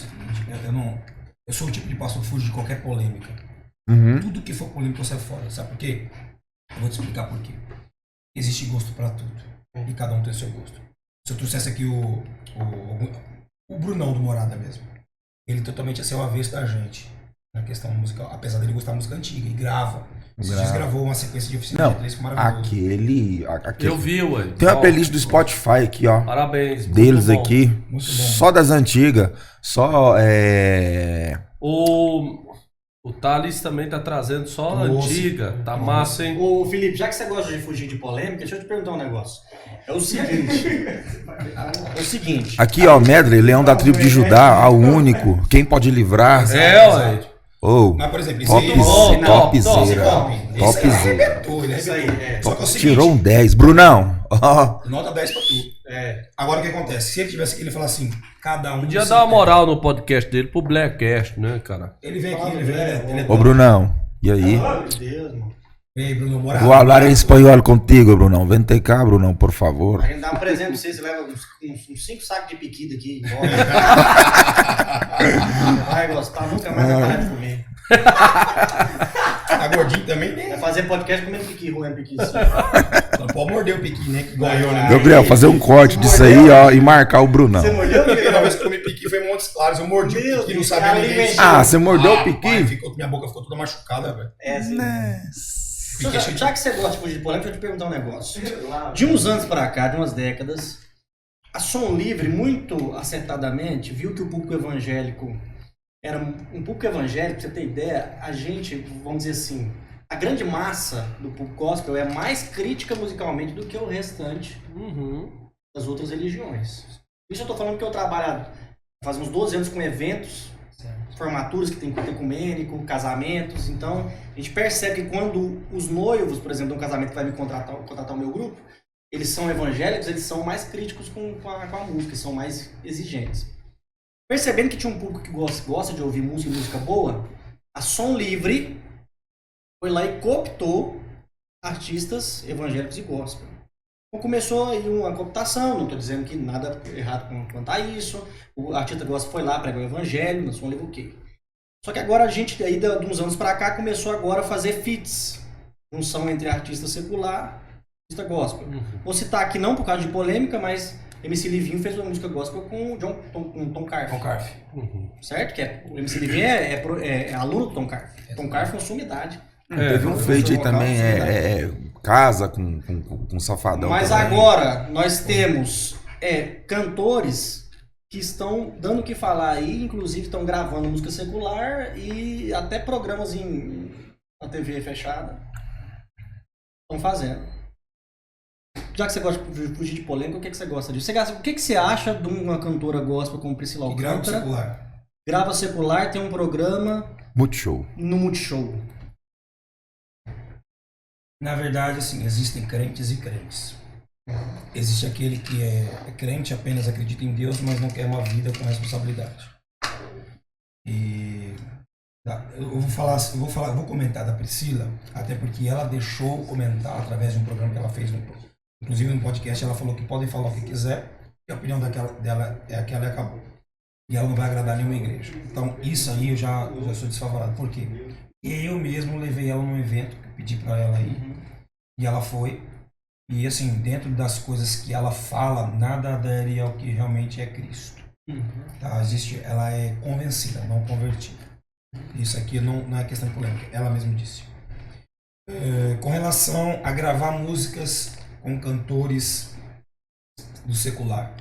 eu sou o tipo de pastor que fuge de qualquer polêmica.
Uhum.
Tudo que for polêmico sai fora. Sabe por quê? Eu vou te explicar por quê. Existe gosto pra tudo. E cada um tem o seu gosto. Se eu trouxesse aqui o Brunão do Morada mesmo, ele totalmente ia ser o avesso da gente na questão musical. Apesar dele gostar de música antiga e grava. Esses dias gravou uma sequência de oficina
Não,
de três maravilhoso.
aquele.
Eu vi, ué.
Tem uma
Ó,
playlist do Spotify aqui, ó.
Parabéns. muito
Deles
bom.
aqui.
Muito bom.
Só das antigas. Só
O Thales também tá trazendo só a
Nossa.
antiga. Tá massa, hein?
Ô, Felipe, já que você gosta de fugir de polêmica, deixa eu te perguntar um negócio. É o seguinte.
Aqui, ó, Medley, Leão da Tribo de Judá, ao único. Quem pode livrar?
É, ué.
Oh,
Mas, por exemplo,
bom,
topzera.
top.
Topzera.
arrebentou, ele
Isso aí,
arrebentou. Só que é o seguinte,
Tirou um 10. Brunão, ó.
nota 10 pra tu. Agora o que acontece? Se ele tivesse aqui, ele falar assim, cada um...
Podia
do
dar uma
seu
moral no podcast dele pro Blackcast, né, cara?
tempo. Ele vem aqui, ele é
Ô,
top.
Brunão, e aí?
Meu Deus, mano.
Ei, Bruno, Morada.
Vou falar em espanhol contigo, Brunão. Vente cá, Brunão, por favor.
A gente dá um presente pra você, você leva uns 5 sacos de piqui daqui embora. Vai gostar, nunca mais vai parar de comer.
Tá gordinho também, né?
Vai fazer podcast comendo piqui, rolando piqui assim.
Não pode morder o piqui, né? Que igual eu, né?
Gabriel, fazer um corte disso aí, ó, e marcar o Brunão.
Você mordeu,
A primeira
Miguel?
vez que eu comi piqui foi em Montes Claros. Eu mordi o
Meu
piqui, não
Deus,
sabia
cara,
nem
ele
mexer.
Ah, você mordeu o
Pai,
piqui?
minha boca ficou toda machucada, velho.
É, sim.
Piqui cheio de-
Já que você gosta de fugir de polêmica, deixa eu te perguntar um negócio. De uns anos pra cá, de umas décadas, a Som Livre, muito acertadamente, viu que o público evangélico era um público evangélico, pra você ter ideia, a gente, vamos dizer assim, a grande massa do público gospel é mais crítica musicalmente do que o restante das outras religiões. Isso eu tô falando que eu trabalho faz uns 12 anos com eventos, formaturas que tem culto ecumênico, casamentos, então a gente percebe que quando os noivos, por exemplo, de um casamento que vai me contratar o meu grupo, eles são evangélicos, eles são mais críticos com a música, são mais exigentes. Percebendo que tinha um público que gosta de ouvir música e música boa, a Som Livre foi lá e cooptou artistas evangélicos e gospel. Então começou aí uma cooptação, não estou dizendo que nada errado quanto a isso, o artista gospel foi lá, pregou o evangelho, na Som Livre ok. Só que agora a gente, aí de uns anos para cá, começou agora a fazer feats, junção entre artista secular e artista gospel. Vou citar aqui não por causa de polêmica, mas MC Livinho fez uma música gospel com o Tom Carf.
Com Carf.
Certo? Que o MC Livinho é aluno do Tom Carf. Tom Carf é uma sumidade.
Teve um feito aí também, casa com safadão.
Mas
também.
agora nós temos cantores que estão dando o que falar aí, inclusive estão gravando música secular e até programas na TV fechada estão fazendo. Já que você gosta de fugir de polêmica, o que você gosta disso? O que você acha de uma cantora gospel como Priscila
E grava
Alcântara?
secular.
Grava secular, tem um programa
Multishow.
no Multishow.
Na verdade, assim, existem crentes e crentes. Existe aquele que é crente, apenas acredita em Deus, mas não quer uma vida com responsabilidade. E eu vou comentar da Priscila, até porque ela deixou comentar através de um programa que ela fez, inclusive no podcast, ela falou que podem falar o que quiser, e a opinião dela é aquela e acabou. E ela não vai agradar nenhuma igreja. Então, isso aí eu já sou desfavorável. Por quê? Eu mesmo levei ela num evento, que eu pedi pra ela ir, e ela foi. E assim, dentro das coisas que ela fala, nada daria ao que realmente é Cristo. Tá? Ela é convencida, não convertida. Isso aqui não é questão de polêmica, ela mesma disse. Com relação a gravar músicas com cantores do secular,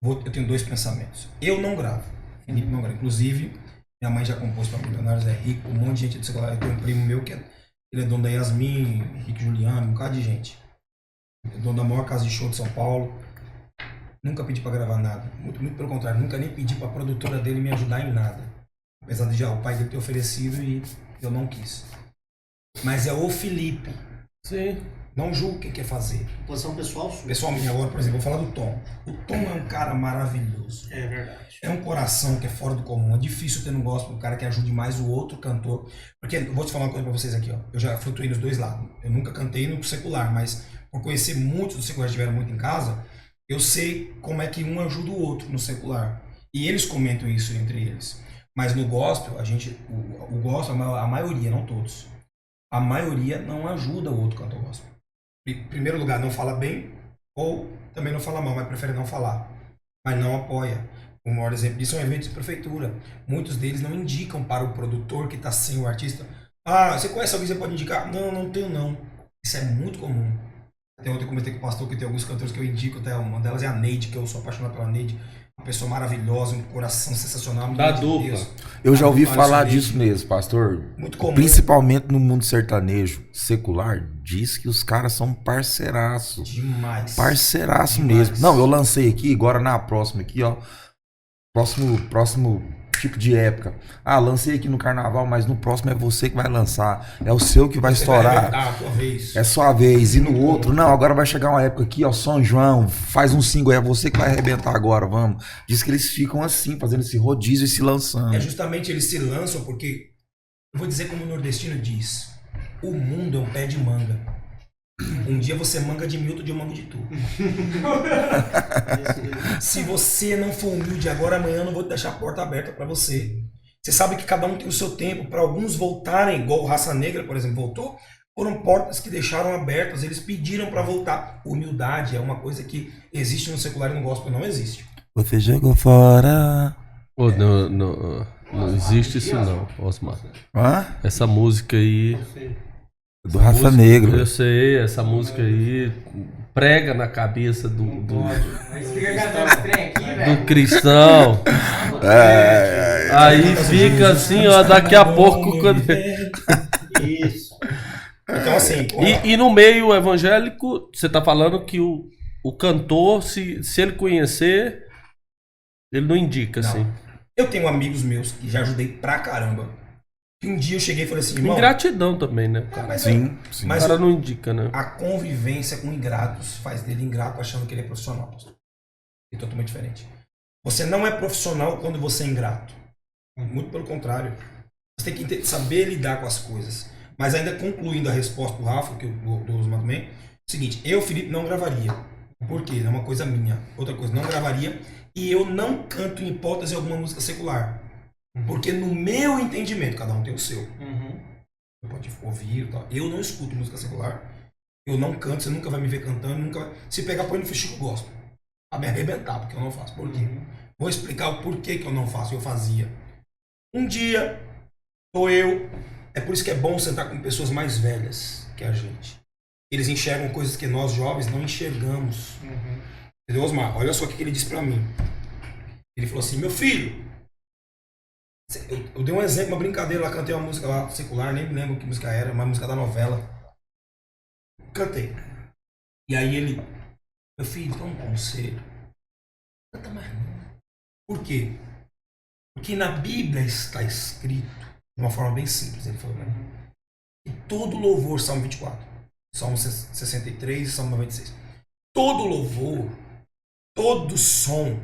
eu tenho dois pensamentos. Eu não gravo, Felipe não grava. Inclusive, Minha mãe já compôs para Milionários é Rico, um monte de gente do secular. Eu tenho um primo meu que ele é dono da Yasmin, Henrique Juliano, um bocado de gente. É dono da maior casa de show de São Paulo. Nunca pedi para gravar nada. Muito, muito pelo contrário, nunca nem pedi para a produtora dele me ajudar em nada. Apesar de já o pai dele ter oferecido e eu não quis. Mas é o Felipe.
Sim.
Não julgo o que quer fazer.
Posição pessoal sua.
Pessoal, minha agora, por exemplo, vou falar do Tom. O Tom é um cara maravilhoso.
É verdade.
É um coração que é fora do comum. É difícil ter um gospel, um cara que ajude mais o outro cantor. Porque eu vou te falar uma coisa pra vocês aqui, ó. Eu já flutuei nos dois lados. Eu nunca cantei no secular, mas por conhecer muitos dos seculares que estiveram muito em casa, eu sei como é que um ajuda o outro no secular. E eles comentam isso entre eles. Mas no gospel, o gospel, a maioria, não todos, a maioria não ajuda o outro cantor gospel. Em primeiro lugar, não fala bem, ou também não fala mal, mas prefere não falar. Mas não apoia. O maior exemplo disso é um evento de prefeitura. Muitos deles não indicam para o produtor que está sem o artista. Ah, você conhece alguém que você pode indicar? Não, não tenho não. Isso é muito comum. Até ontem eu comentei com o pastor que tem alguns cantores que eu indico, até uma delas é a Neide, que eu sou apaixonado pela Neide. Uma pessoa maravilhosa, um coração sensacional.
Da dupla.
Deus.
Eu já ouvi
Alisson
falar
Neide.
disso mesmo, pastor.
Muito comum.
Principalmente no mundo sertanejo secular, diz que os caras são parceiraços.
Demais.
Parceiraço
Demais.
mesmo. Não, eu lancei aqui, agora na próxima aqui, ó. Próximo tipo de época. Ah, lancei aqui no carnaval, mas no próximo é você que vai lançar. É o seu que vai
Você
estourar.
a tua vez.
É sua vez. E no outro, não, agora vai chegar uma época aqui, ó, São João, faz um single, é você que vai arrebentar agora, vamos. Diz que eles ficam assim, fazendo esse rodízio e se lançando.
É justamente eles se lançam porque, eu vou dizer como o nordestino diz, o mundo é um pé de manga. Um dia você é manga de mil, outro dia eu mango de tu. Se você não for humilde agora, amanhã eu não vou deixar a porta aberta para você. Você sabe que cada um tem o seu tempo. Para alguns voltarem, igual o Raça Negra, por exemplo, voltou, foram portas que deixaram abertas, eles pediram para voltar. Humildade é uma coisa que existe no secular e no gospel não existe.
Você jogou fora.
Pô, não existe isso não, Osmar.
Hã?
Essa música aí...
Do Raça
música-
Negra.
Eu sei, essa música aí prega na cabeça do
Mas fica cantando esse trem aqui, velho.
cristão. Aí fica assim, ó, daqui a pouco... quando-
Isso.
Então assim,
E no meio evangélico, você tá falando que o cantor, se ele conhecer, ele não indica,
Não.
assim.
eu tenho amigos meus que já ajudei pra caramba. Que um dia eu cheguei e falei assim, irmão,
Ingratidão também, né, cara?
mas
Sim, sim.
O
mas
cara não indica, né?
a convivência com ingratos faz dele ingrato achando que ele é profissional, pastor. É totalmente diferente. Você não é profissional quando você é ingrato. Muito pelo contrário. Você tem que saber lidar com as coisas. Mas ainda concluindo a resposta do Rafa, que do Osmar também, seguinte, eu, Felipe, não gravaria. Por quê? É uma coisa minha. Outra coisa, não gravaria. E eu não canto em hipótese alguma música secular. Porque no meu entendimento, cada um tem o seu. Você pode ouvir e tal. Eu não escuto música secular. Eu não canto, você nunca vai me ver cantando. Nunca... Se pegar, põe no Chico Gospel. Pra me arrebentar, porque eu não faço. Por quê? Vou explicar o porquê que eu não faço. Eu fazia. Um dia, tô eu. É por isso que é bom sentar com pessoas mais velhas que a gente. Eles enxergam coisas que nós jovens não enxergamos. Entendeu, Osmar? Olha só o que ele disse pra mim. Ele falou assim, meu filho, eu dei um exemplo, uma brincadeira lá, cantei uma música lá secular, nem me lembro que música era, uma música da novela. Cantei. E aí ele, meu filho, dá um conselho. Canta mais não. Por quê? Porque na Bíblia está escrito, de uma forma bem simples, ele falou pra mim, que todo louvor, Salmo 24, Salmo 63 e Salmo 96, todo louvor, todo som,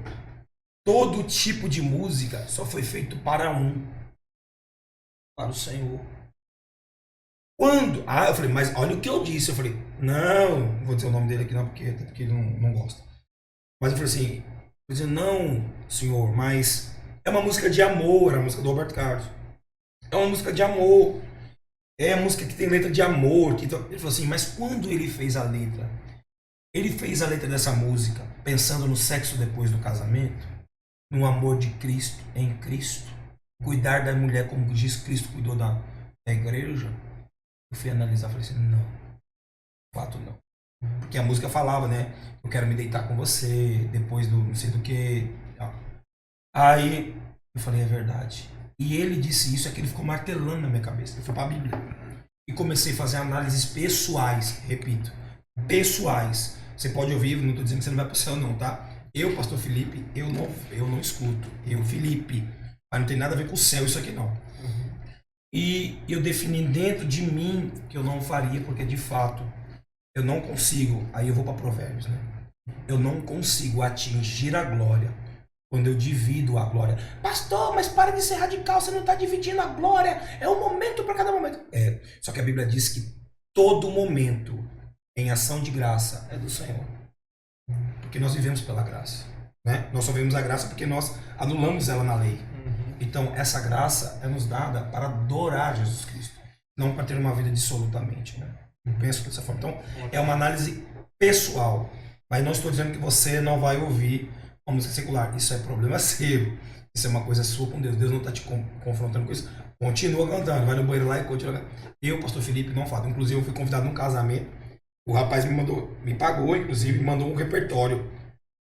todo tipo de música só foi feito para o Senhor. Quando? Ah, eu falei, mas olha o que eu disse. Eu falei, não vou dizer o nome dele aqui não, porque ele não gosta. Mas eu falei assim, não, senhor, mas é uma música de amor, é a música do Roberto Carlos. É uma música de amor. É a música que tem letra de amor. Ele falou assim, mas quando ele fez a letra? Ele fez a letra dessa música pensando no sexo depois do casamento? No amor de Cristo, em Cristo, cuidar da mulher como Jesus Cristo cuidou da igreja. Eu fui analisar e falei assim, não, de fato não. Porque a música falava, né, eu quero me deitar com você, depois do não sei do que. Aí eu falei, é verdade. E ele disse isso, aquilo ficou martelando na minha cabeça. Eu fui para a Bíblia. E comecei a fazer análises pessoais, repito, pessoais. Você pode ouvir, não estou dizendo que você não vai para o céu não, tá? Eu, pastor Felipe, eu não escuto. Eu, Felipe, mas não tem nada a ver com o céu isso aqui não. E eu defini dentro de mim que eu não faria, porque de fato eu não consigo, aí eu vou para Provérbios, né? Eu não consigo atingir a glória quando eu divido a glória. Pastor, mas para de ser radical, você não está dividindo a glória, é um momento para cada momento. É, só que a Bíblia diz que todo momento em ação de graça é do Senhor. Porque nós vivemos pela graça, né? Nós só vivemos a graça porque nós anulamos ela na lei. Então, essa graça é nos dada para adorar Jesus Cristo, não para ter uma vida dissolutamente, né? Eu penso dessa forma. Então, é uma análise pessoal. Mas não estou dizendo que você não vai ouvir a música secular. Isso é problema seu. Isso é uma coisa sua com Deus. Deus não está te confrontando com isso. Continua cantando. Vai no banheiro lá e continua cantando. Eu, pastor Felipe, não falo. Inclusive, eu fui convidado num casamento. O rapaz me pagou, inclusive, me mandou um repertório.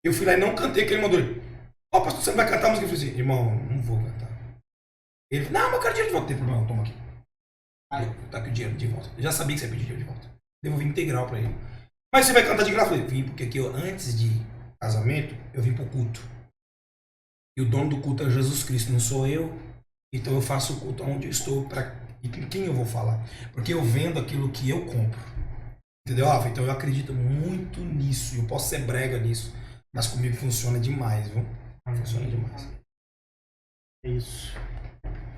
Eu fui lá e não cantei, que ele mandou. Ó, pastor, você não vai cantar a música? Eu falei assim, irmão, não vou cantar. Ele falou, não, mas eu quero dinheiro de volta. Tem problema, toma aqui. Aí, tá aqui o dinheiro de volta. Eu já sabia que você ia pedir dinheiro de volta. Devolvi integral pra ele. Mas você vai cantar de graça? Eu falei, vim, porque aqui eu, antes de casamento, eu vim pro culto. E o dono do culto é Jesus Cristo, não sou eu. Então eu faço o culto onde eu estou e com quem eu vou falar. Porque eu vendo aquilo que eu compro. Entendeu? Então eu acredito muito nisso. Eu posso ser brega nisso. Mas comigo funciona demais, viu? Funciona demais.
É isso.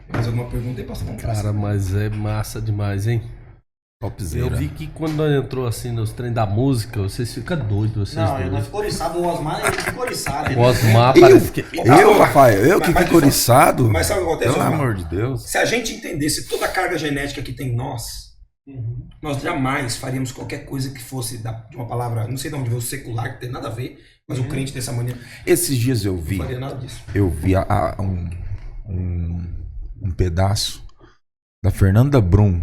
Mais alguma pergunta aí, pastor?
Cara, mas é massa demais, hein?
Topzera.
Eu vi que quando nós entrou assim nos trem da música, vocês ficam doidos, vocês
Não,
dois.
ele ficou oriçado. O Osmar, ele ficou oriçado.
O Osmar parece que...
Eu, Rafael, eu que
Mas
fico oriçado?
Mas sabe o que acontece,
Pelo
Osmar?
amor de Deus.
Se a gente entendesse toda a carga genética que tem em nós, nós jamais faríamos qualquer coisa que fosse de uma palavra, não sei de onde veio, secular, que tem nada a ver, mas o crente dessa maneira
Esses dias eu
não
vi
faria nada disso.
um pedaço da Fernanda Brum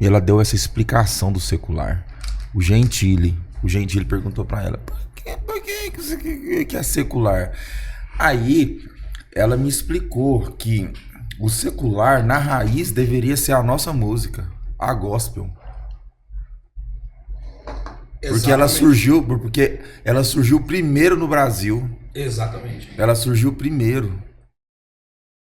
e ela deu essa explicação do secular. O Gentili perguntou pra ela, por que é secular? Aí ela me explicou que o secular na raiz deveria ser a nossa música, a gospel. Porque ela surgiu primeiro no Brasil.
Exatamente.
Ela surgiu primeiro.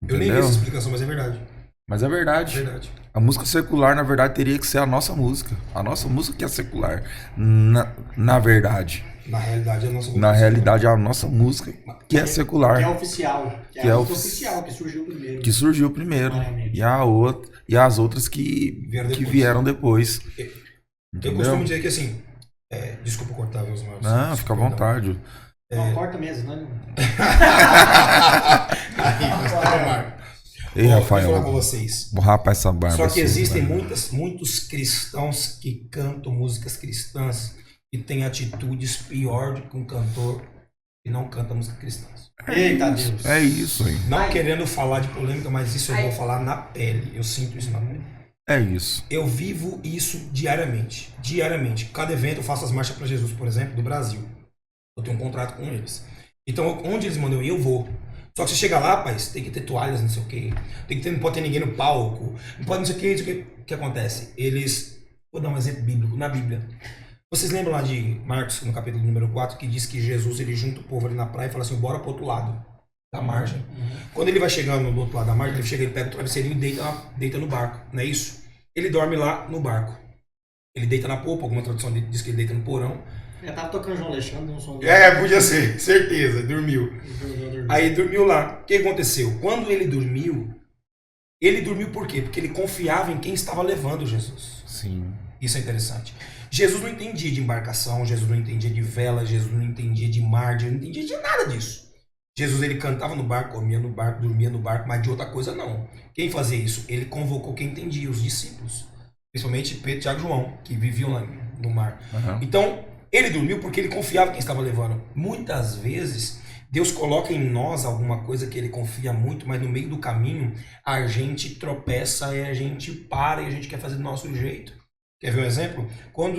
Eu nem vi
Entendeu?
essa explicação, mas é verdade.
Mas é
É
verdade.
verdade.
A música secular, na verdade, teria que ser a nossa música. A nossa música que é secular. Na verdade.
Na realidade, é a nossa
Na realidade, é a nossa música que é secular.
Que é oficial. Que
Que
é
é
a
ofi-
oficial, que surgiu primeiro.
Que surgiu primeiro.
Claramente.
E as outras que
Vieram depois.
vieram depois.
Eu
Entendeu?
costumo dizer que assim, desculpa cortar meus meus.
Não, fica à vontade.
Não, corta mesmo, né?
Aí, mas tá bom, Marco.
Ei,
Ó, vou falar com
Rafael.
vocês.
O rapaz, essa barba.
Só que
sua,
existem
velho.
muitos cristãos que cantam músicas cristãs e têm atitudes pior do que um cantor que não canta música cristã.
Eita Deus.
É isso aí.
Não querendo falar de polêmica, mas isso eu vou falar na pele. Eu sinto isso na pele.
É isso.
Eu vivo isso diariamente. Diariamente. Cada evento eu faço as marchas para Jesus, por exemplo, do Brasil. Eu tenho um contrato com eles. Então, onde eles mandam eu vou. Só que você chega lá, rapaz, tem que ter toalhas, não sei o quê. Não pode ter ninguém no palco. Não pode não sei o quê, não sei o quê. O que acontece? Eles... Vou dar um exemplo bíblico. Na Bíblia. Vocês lembram lá de Marcos, no capítulo número 4, que diz que Jesus, ele junta o povo ali na praia e fala assim, bora pro outro lado da margem. Quando ele vai chegando no outro lado da margem, ele pega o travesseirinho e deita no barco. Não é isso? Ele dorme lá no barco. Ele deita na popa, alguma tradução diz que ele deita no porão.
Eu tava tocando João Alexandre, um som.
Podia ser, certeza, dormiu. Aí dormiu lá. O que aconteceu? Quando ele dormiu por quê? Porque ele confiava em quem estava levando Jesus.
Sim.
Isso é interessante. Jesus não entendia de embarcação, Jesus não entendia de vela, Jesus não entendia de mar, Jesus não entendia de nada disso. Jesus, ele cantava no barco, comia no barco, dormia no barco, mas de outra coisa não. Quem fazia isso? Ele convocou quem entendia, os discípulos. Principalmente Pedro, Tiago e João, que viviam lá no mar.
Uhum.
Então, ele dormiu porque ele confiava em quem estava levando. Muitas vezes, Deus coloca em nós alguma coisa que ele confia muito, mas no meio do caminho, a gente tropeça e a gente para e a gente quer fazer do nosso jeito. Quer ver um exemplo? Quando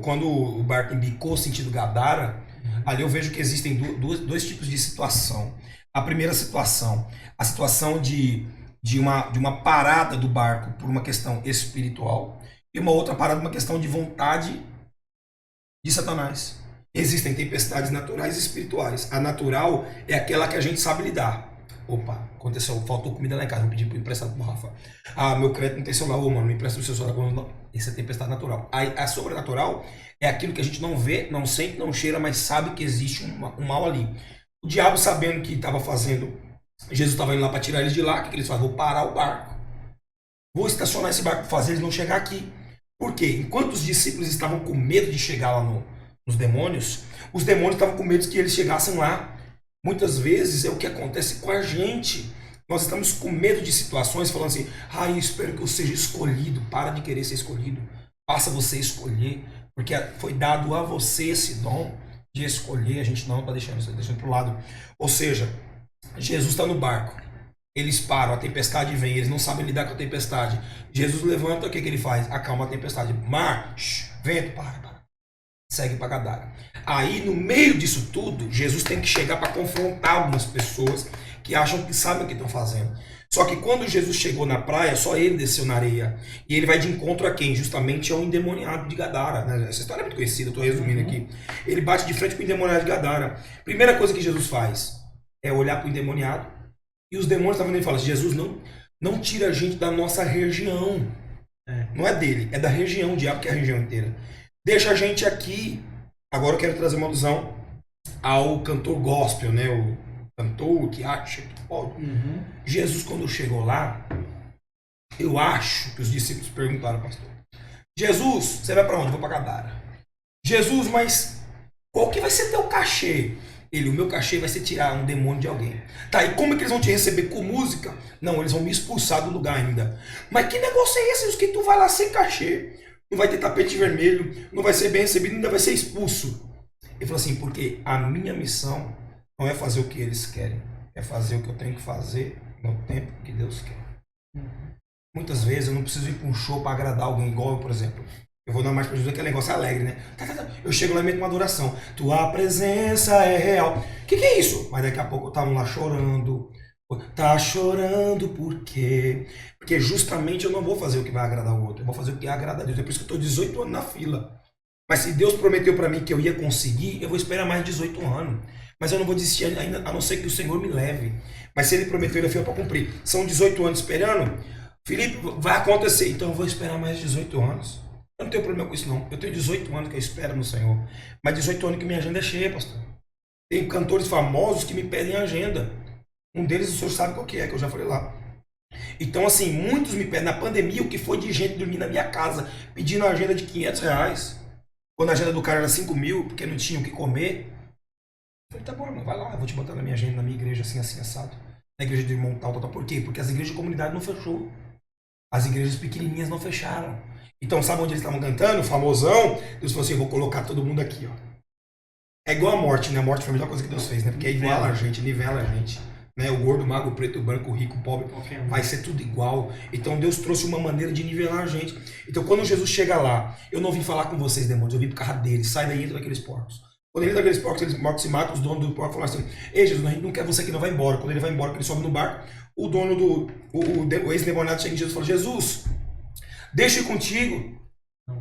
quando o barco embicou sentido Gadara, ali eu vejo que existem dois tipos de situação. a primeira situação, a situação de uma parada do barco por uma questão espiritual e uma outra parada por uma questão de vontade de Satanás. Existem tempestades naturais e espirituais. A natural é aquela que a gente sabe lidar. Opa, aconteceu, faltou comida lá em casa, vou pedir emprestado pro Rafa. Ah, meu crédito não tem celular, ô mano, me empresta o seu celular. Não. Isso é tempestade natural. A sobrenatural é aquilo que a gente não vê, não sente, não cheira, mas sabe que existe um mal ali. O diabo, sabendo que estava fazendo, Jesus estava indo lá para tirar eles de lá, o que eles fazem? Vou parar o barco. Vou estacionar esse barco para fazer eles não chegar aqui. Por quê? Enquanto os discípulos estavam com medo de chegar lá nos demônios, os demônios estavam com medo de que eles chegassem lá. Muitas vezes é o que acontece com a gente. Nós estamos com medo de situações, falando assim, eu espero que eu seja escolhido. Para de querer ser escolhido. Faça você escolher. Porque foi dado a você esse dom de escolher. A gente não está deixando para o lado. Ou seja, Jesus está no barco. Eles param, a tempestade vem, eles não sabem lidar com a tempestade. Jesus levanta, o que ele faz? Acalma a tempestade. Mar, vento, para. Segue para Gadara. Aí, no meio disso tudo, Jesus tem que chegar para confrontar algumas pessoas que acham que sabem o que estão fazendo. Só que quando Jesus chegou na praia, só ele desceu na areia. E ele vai de encontro a quem? Justamente ao endemoniado de Gadara. Né? Essa história é muito conhecida, estou resumindo aqui. Ele bate de frente com o endemoniado de Gadara. Primeira coisa que Jesus faz é olhar para o endemoniado. E os demônios estavam vendo e falam, Jesus, não tira a gente da nossa região. Não é dele, é da região, o diabo que é a região inteira. Deixa a gente aqui. Agora eu quero trazer uma alusão ao cantor gospel, né? O cantor que acha que pode. Jesus, quando chegou lá, eu acho que os discípulos perguntaram, pastor, Jesus, você vai para onde? Eu vou para Gadara. Jesus, mas qual que vai ser teu cachê? O meu cachê vai ser tirar um demônio de alguém. Tá, e como é que eles vão te receber? Com música? Não, eles vão me expulsar do lugar ainda. Mas que negócio é esse? Que tu vai lá sem cachê? Não vai ter tapete vermelho, não vai ser bem recebido, ainda vai ser expulso. Ele falou assim, porque a minha missão não é fazer o que eles querem, é fazer o que eu tenho que fazer no tempo que Deus quer. Muitas vezes eu não preciso ir para um show para agradar alguém, igual eu, por exemplo. Eu vou na marcha para Jesus, aquele negócio alegre, né? Eu chego lá e meto uma adoração. Tua presença é real. O que é isso? Mas daqui a pouco eu tava lá chorando. Tá chorando por quê? Porque justamente eu não vou fazer o que vai agradar o outro. Eu vou fazer o que agrada a Deus. É por isso que eu estou 18 anos na fila. Mas se Deus prometeu para mim que eu ia conseguir, eu vou esperar mais 18 anos. Mas eu não vou desistir ainda, a não ser que o Senhor me leve. Mas se Ele prometeu, Ele é fiel para cumprir. São 18 anos esperando. Felipe, vai acontecer. Então eu vou esperar mais 18 anos. Eu não tenho problema com isso não. Eu tenho 18 anos que eu espero no Senhor. Mas 18 anos que minha agenda é cheia, pastor. Tem cantores famosos que me pedem agenda. Um deles o senhor sabe qual que eu já falei lá. Então assim, muitos me pedem. Na pandemia, o que foi de gente dormir na minha casa, pedindo a agenda de R$500. Quando a agenda do cara era 5 mil, porque não tinha o que comer. Eu falei, tá bom, irmão, vai lá, eu vou te botar na minha agenda, na minha igreja, assim, assado. Na igreja de irmão tal. Por quê? Porque as igrejas de comunidade não fechou. As igrejas pequenininhas não fecharam. Então, sabe onde eles estavam cantando? Famosão. Deus falou assim, eu vou colocar todo mundo aqui, ó. É igual a morte, né? A morte foi a melhor coisa que Deus fez, né? Porque iguala a gente, nivela a gente. Né? O gordo, o magro, o preto, o branco, o rico, o pobre, vai ser tudo igual. Então Deus trouxe uma maneira de nivelar a gente. Então quando Jesus chega lá, eu não vim falar com vocês, demônios, eu vim por causa deles. Sai daí e entra naqueles porcos. Quando ele entra naqueles porcos, eles mortos se matam, os donos do porco falam assim, ei Jesus, a gente não quer você que não vai embora. Quando ele vai embora, ele sobe no barco, o dono o ex-demoniado chega em Jesus e fala, Jesus, deixa eu ir contigo.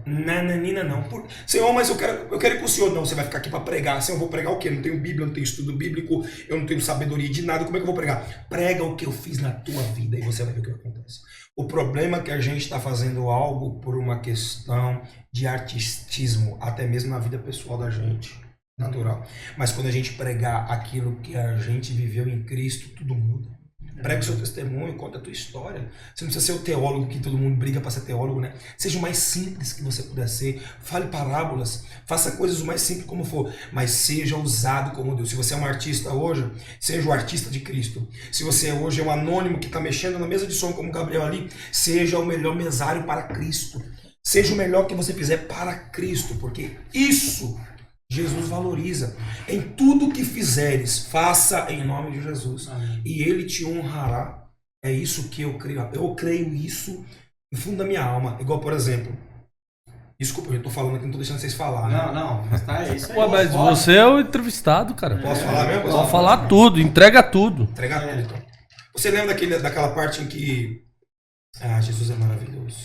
Nananina não. Senhor, mas eu quero ir com o Senhor. Não, você vai ficar aqui para pregar. Senhor, eu vou pregar o quê? Eu não tenho Bíblia, eu não tenho estudo bíblico, eu não tenho sabedoria de nada. Como é que eu vou pregar? Prega o que eu fiz na tua vida e você vai ver o que acontece. O problema é que a gente está fazendo algo por uma questão de artistismo, até mesmo na vida pessoal da gente, natural. Mas quando a gente pregar aquilo que a gente viveu em Cristo, tudo muda. Prega o seu testemunho, conta a tua história. Você não precisa ser o teólogo que todo mundo briga para ser teólogo, né? Seja o mais simples que você puder ser. Fale parábolas, faça coisas o mais simples como for, mas seja usado como Deus. Se você é um artista hoje, seja o artista de Cristo. Se você hoje é um anônimo que está mexendo na mesa de som como o Gabriel ali, seja o melhor mesário para Cristo. Seja o melhor que você fizer para Cristo, porque isso Jesus valoriza. Em tudo que fizeres, faça em nome de Jesus. Amém. E Ele te honrará. É isso que eu creio. Eu creio isso no fundo da minha alma. Igual, por exemplo, Desculpa, eu tô falando aqui, não tô deixando vocês falar, né?
Não, mas tá, é isso aí.
Pô, mas
Pode.
você é o entrevistado, cara.
Posso falar mesmo?
Pode falar tudo, entrega tudo.
Entregar tudo, então. Você lembra daquela parte em que... Ah, Jesus é maravilhoso.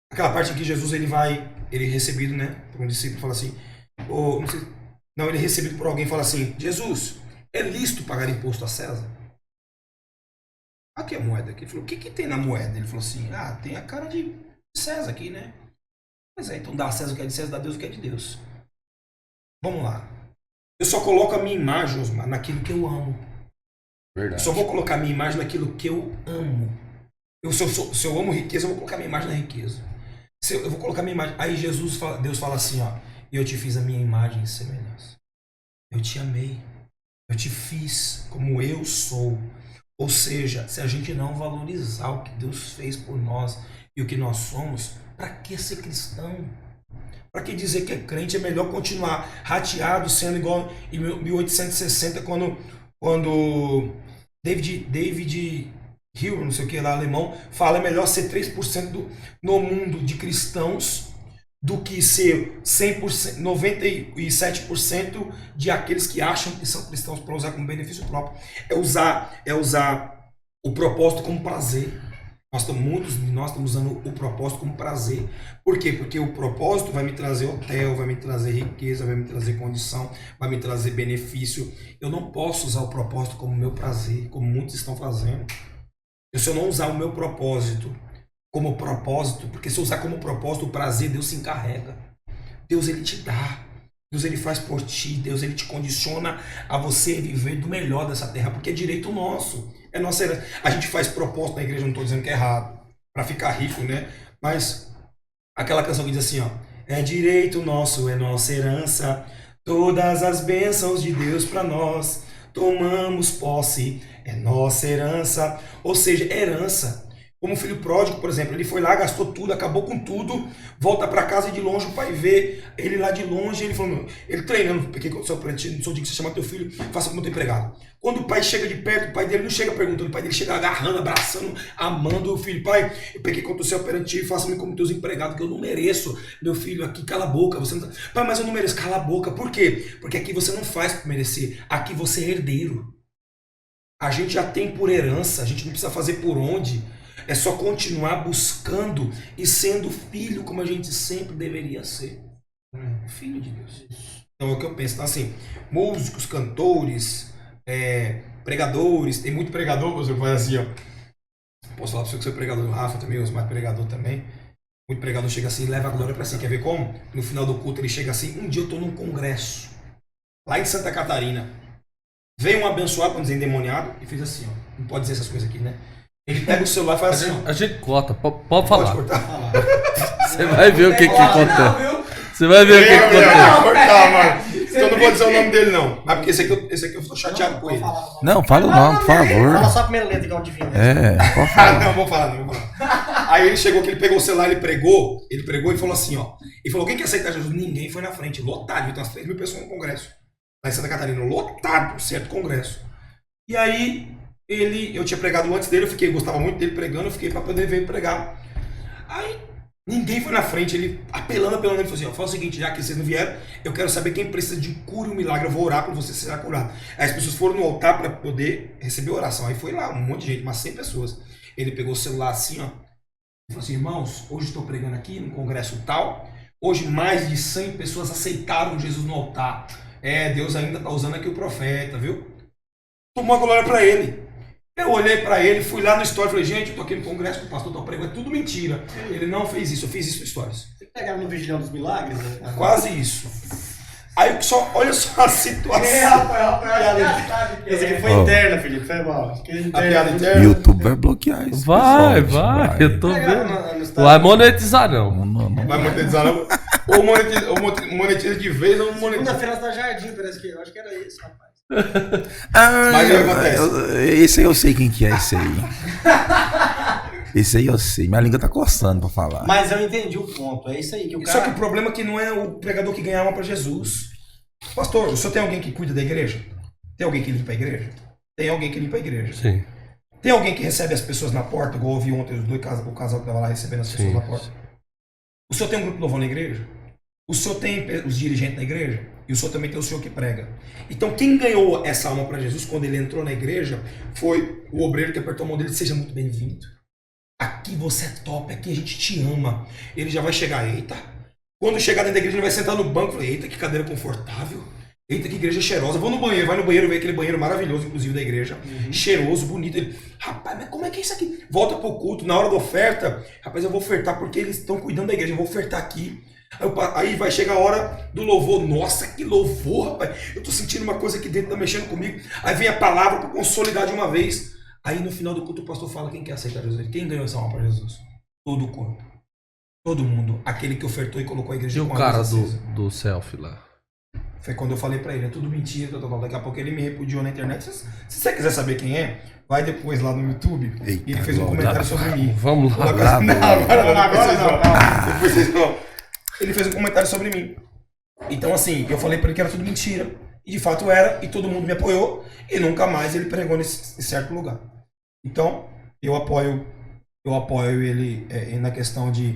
Aquela parte em que Jesus, ele é recebido, né? Por um discípulo, fala assim... ele é recebido por alguém e fala assim... Jesus, é lícito pagar imposto a César? Aqui é a moeda aqui. Ele falou, o que tem na moeda? Ele falou assim, tem a cara de César aqui, né? Pois é, então dá a César o que é de César, dá a Deus o que é de Deus. Vamos lá. Eu só coloco a minha imagem, Osmar, naquilo que eu amo.
Verdade.
Eu só vou colocar a minha imagem naquilo que eu amo. Se eu amo riqueza, eu vou colocar a minha imagem na riqueza. Eu vou colocar a minha imagem. Aí Deus fala assim, ó. Eu te fiz a minha imagem e semelhança. Eu te amei. Eu te fiz como eu sou. Ou seja, se a gente não valorizar o que Deus fez por nós e o que nós somos, para que ser cristão? Para que dizer que é crente? É melhor continuar rateado, sendo igual em 1860, quando David Hill, não sei o que lá, alemão, fala é melhor ser 3% no mundo de cristãos do que ser 100%, 97% de aqueles que acham que são cristãos para usar como benefício próprio. É usar o propósito como prazer. Muitos de nós estamos usando o propósito como prazer. Por quê? Porque o propósito vai me trazer hotel, vai me trazer riqueza, vai me trazer condição, vai me trazer benefício. Eu não posso usar o propósito como meu prazer, como muitos estão fazendo. Se eu não usar o meu propósito como propósito, porque se eu usar como propósito o prazer, Deus se encarrega. Deus, ele te dá. Deus, ele faz por ti. Deus, ele te condiciona a você viver do melhor dessa terra, porque é direito nosso. É nossa herança. A gente faz propósito na igreja, não estou dizendo que é errado, para ficar rico, né? Mas aquela canção que diz assim, ó, é direito nosso, é nossa herança, todas as bênçãos de Deus para nós, tomamos posse, é nossa herança. Ou seja, herança. Como o filho pródigo, por exemplo, ele foi lá, gastou tudo, acabou com tudo, volta para casa e de longe o pai vê ele lá de longe, ele falou, ele treinando, porque eu sou digno que você chama teu filho, faça como teu empregado. Quando o pai chega de perto, o pai dele não chega perguntando, o pai dele chega agarrando, abraçando, amando o filho. Pai, eu pequei contra o céu perante ti, faça-me como teus empregados, que eu não mereço. Meu filho, aqui cala a boca. Você não... Pai, mas eu não mereço. Cala a boca. Por quê? Porque aqui você não faz por merecer. Aqui você é herdeiro. A gente já tem por herança, a gente não precisa fazer por onde. É só continuar buscando e sendo filho como a gente sempre deveria ser. Filho de Deus. Então é o que eu penso. Então assim, músicos, cantores, pregadores, tem muito pregador, você faz assim, ó. Posso falar pra você que sou pregador, o Rafa também, os mais pregador também. Muito pregador chega assim e leva a glória pra si. Quer ver como? No final do culto ele chega assim, um dia eu tô num congresso, lá em Santa Catarina. Veio um abençoado, vamos dizer, endemoniado, e fez assim, ó. Não pode dizer essas coisas aqui, né? Ele pega o celular e faz assim, ó.
A gente corta, pode falar.
Pode cortar?
Você vai ver o que acontece. Você vai ver o que acontece.
Cortar, mano. Então não vou dizer o nome dele, não. Mas porque esse aqui eu tô chateado com ele.
Não, fala o nome, por favor.
Fala só a primeira letra, igual divino. Né?
Pode falar.
Não vou falar. Aí ele chegou que ele pegou o celular, ele pregou e falou assim, ó. Ele falou, quem quer aceitar Jesus? Ninguém foi na frente, lotado, viu? Tem umas 3 mil pessoas no congresso. Lá em Santa Catarina, lotado, certo congresso. E aí, eu tinha pregado antes dele, gostava muito dele pregando, eu fiquei pra poder ver ele pregar. Aí, ninguém foi na frente, ele apelando, ele falou assim, ó, fala o seguinte, já que vocês não vieram, eu quero saber quem precisa de cura e um milagre, eu vou orar pra você ser curado. Aí as pessoas foram no altar pra poder receber a oração, aí foi lá, um monte de gente, umas 100 pessoas. Ele pegou o celular assim, ó, e falou assim, irmãos, hoje estou pregando aqui no congresso tal, hoje mais de 100 pessoas aceitaram Jesus no altar. Deus ainda tá usando aqui o profeta, viu? Tomou a glória pra ele. Eu olhei pra ele, fui lá no story e falei, gente, eu tô aqui no congresso, o pastor tá pregando, é tudo mentira. Ele não fez isso, eu fiz isso no stories.
Você pegaram no Vigilão dos Milagres? Né?
Quase isso. Aí olha só a situação.
Esse aqui foi interna, Felipe, foi mal.
A piada interna.
O YouTube vai bloquear isso.
Vai,
pessoal,
eu tô vendo. Vai monetizar, não.
Não.
Vai monetizar, não? Ou monetiza de vez ou monetiza.
Segunda-feira na Jardim, parece que eu acho que era isso, rapaz.
Mas o que acontece?
Esse aí eu sei quem que é, esse aí. Esse aí eu sei. Minha língua tá coçando pra falar.
Mas eu entendi o ponto. É isso aí que o cara...
Só que o problema é que não é o pregador que ganha alma pra Jesus. Pastor, o senhor tem alguém que cuida da igreja? Tem alguém que limpa a igreja? Tem alguém que limpa a igreja.
Sim.
Tem alguém que recebe as pessoas na porta, igual eu ouvi ontem o casal que tava lá recebendo as pessoas na porta. O senhor tem um grupo de louvor na igreja? O senhor tem os dirigentes na igreja? E o senhor também tem o senhor que prega. Então quem ganhou essa alma para Jesus quando ele entrou na igreja foi o obreiro que apertou a mão dele. Seja muito bem-vindo. Aqui você é top, aqui a gente te ama. Ele já vai chegar, eita. Quando chegar dentro da igreja ele vai sentar no banco e falar, eita, que cadeira confortável. Eita, que igreja cheirosa. Vou no banheiro, vai no banheiro, vê aquele banheiro maravilhoso, inclusive, da igreja. Cheiroso, bonito. Ele, rapaz, mas como é que é isso aqui? Volta pro culto, na hora da oferta. Rapaz, eu vou ofertar porque eles estão cuidando da igreja. Eu vou ofertar aqui. Aí vai chegar a hora do louvor. Nossa, que louvor, rapaz. Eu tô sentindo uma coisa aqui dentro, tá mexendo comigo. Aí vem a palavra para consolidar de uma vez. Aí no final do culto o pastor fala quem quer aceitar Jesus. Quem ganhou essa alma para Jesus? Todo o corpo. Todo mundo. Aquele que ofertou e colocou a igreja
E o
com a
cara
luz acesa.
do selfie lá?
Foi quando eu falei pra ele, é tudo mentira, daqui a pouco ele me repudiou na internet. Se você quiser saber quem é, vai depois lá no YouTube.
Eita,
E ele fez um
glória.
comentário sobre mim.
Vamos lá.
Agora não.
Depois vocês vão. Ele fez um comentário sobre mim. Então assim, eu falei pra ele que era tudo mentira. E de fato era, e todo mundo me apoiou. E nunca mais ele pregou nesse certo lugar. Então, eu apoio ele na questão de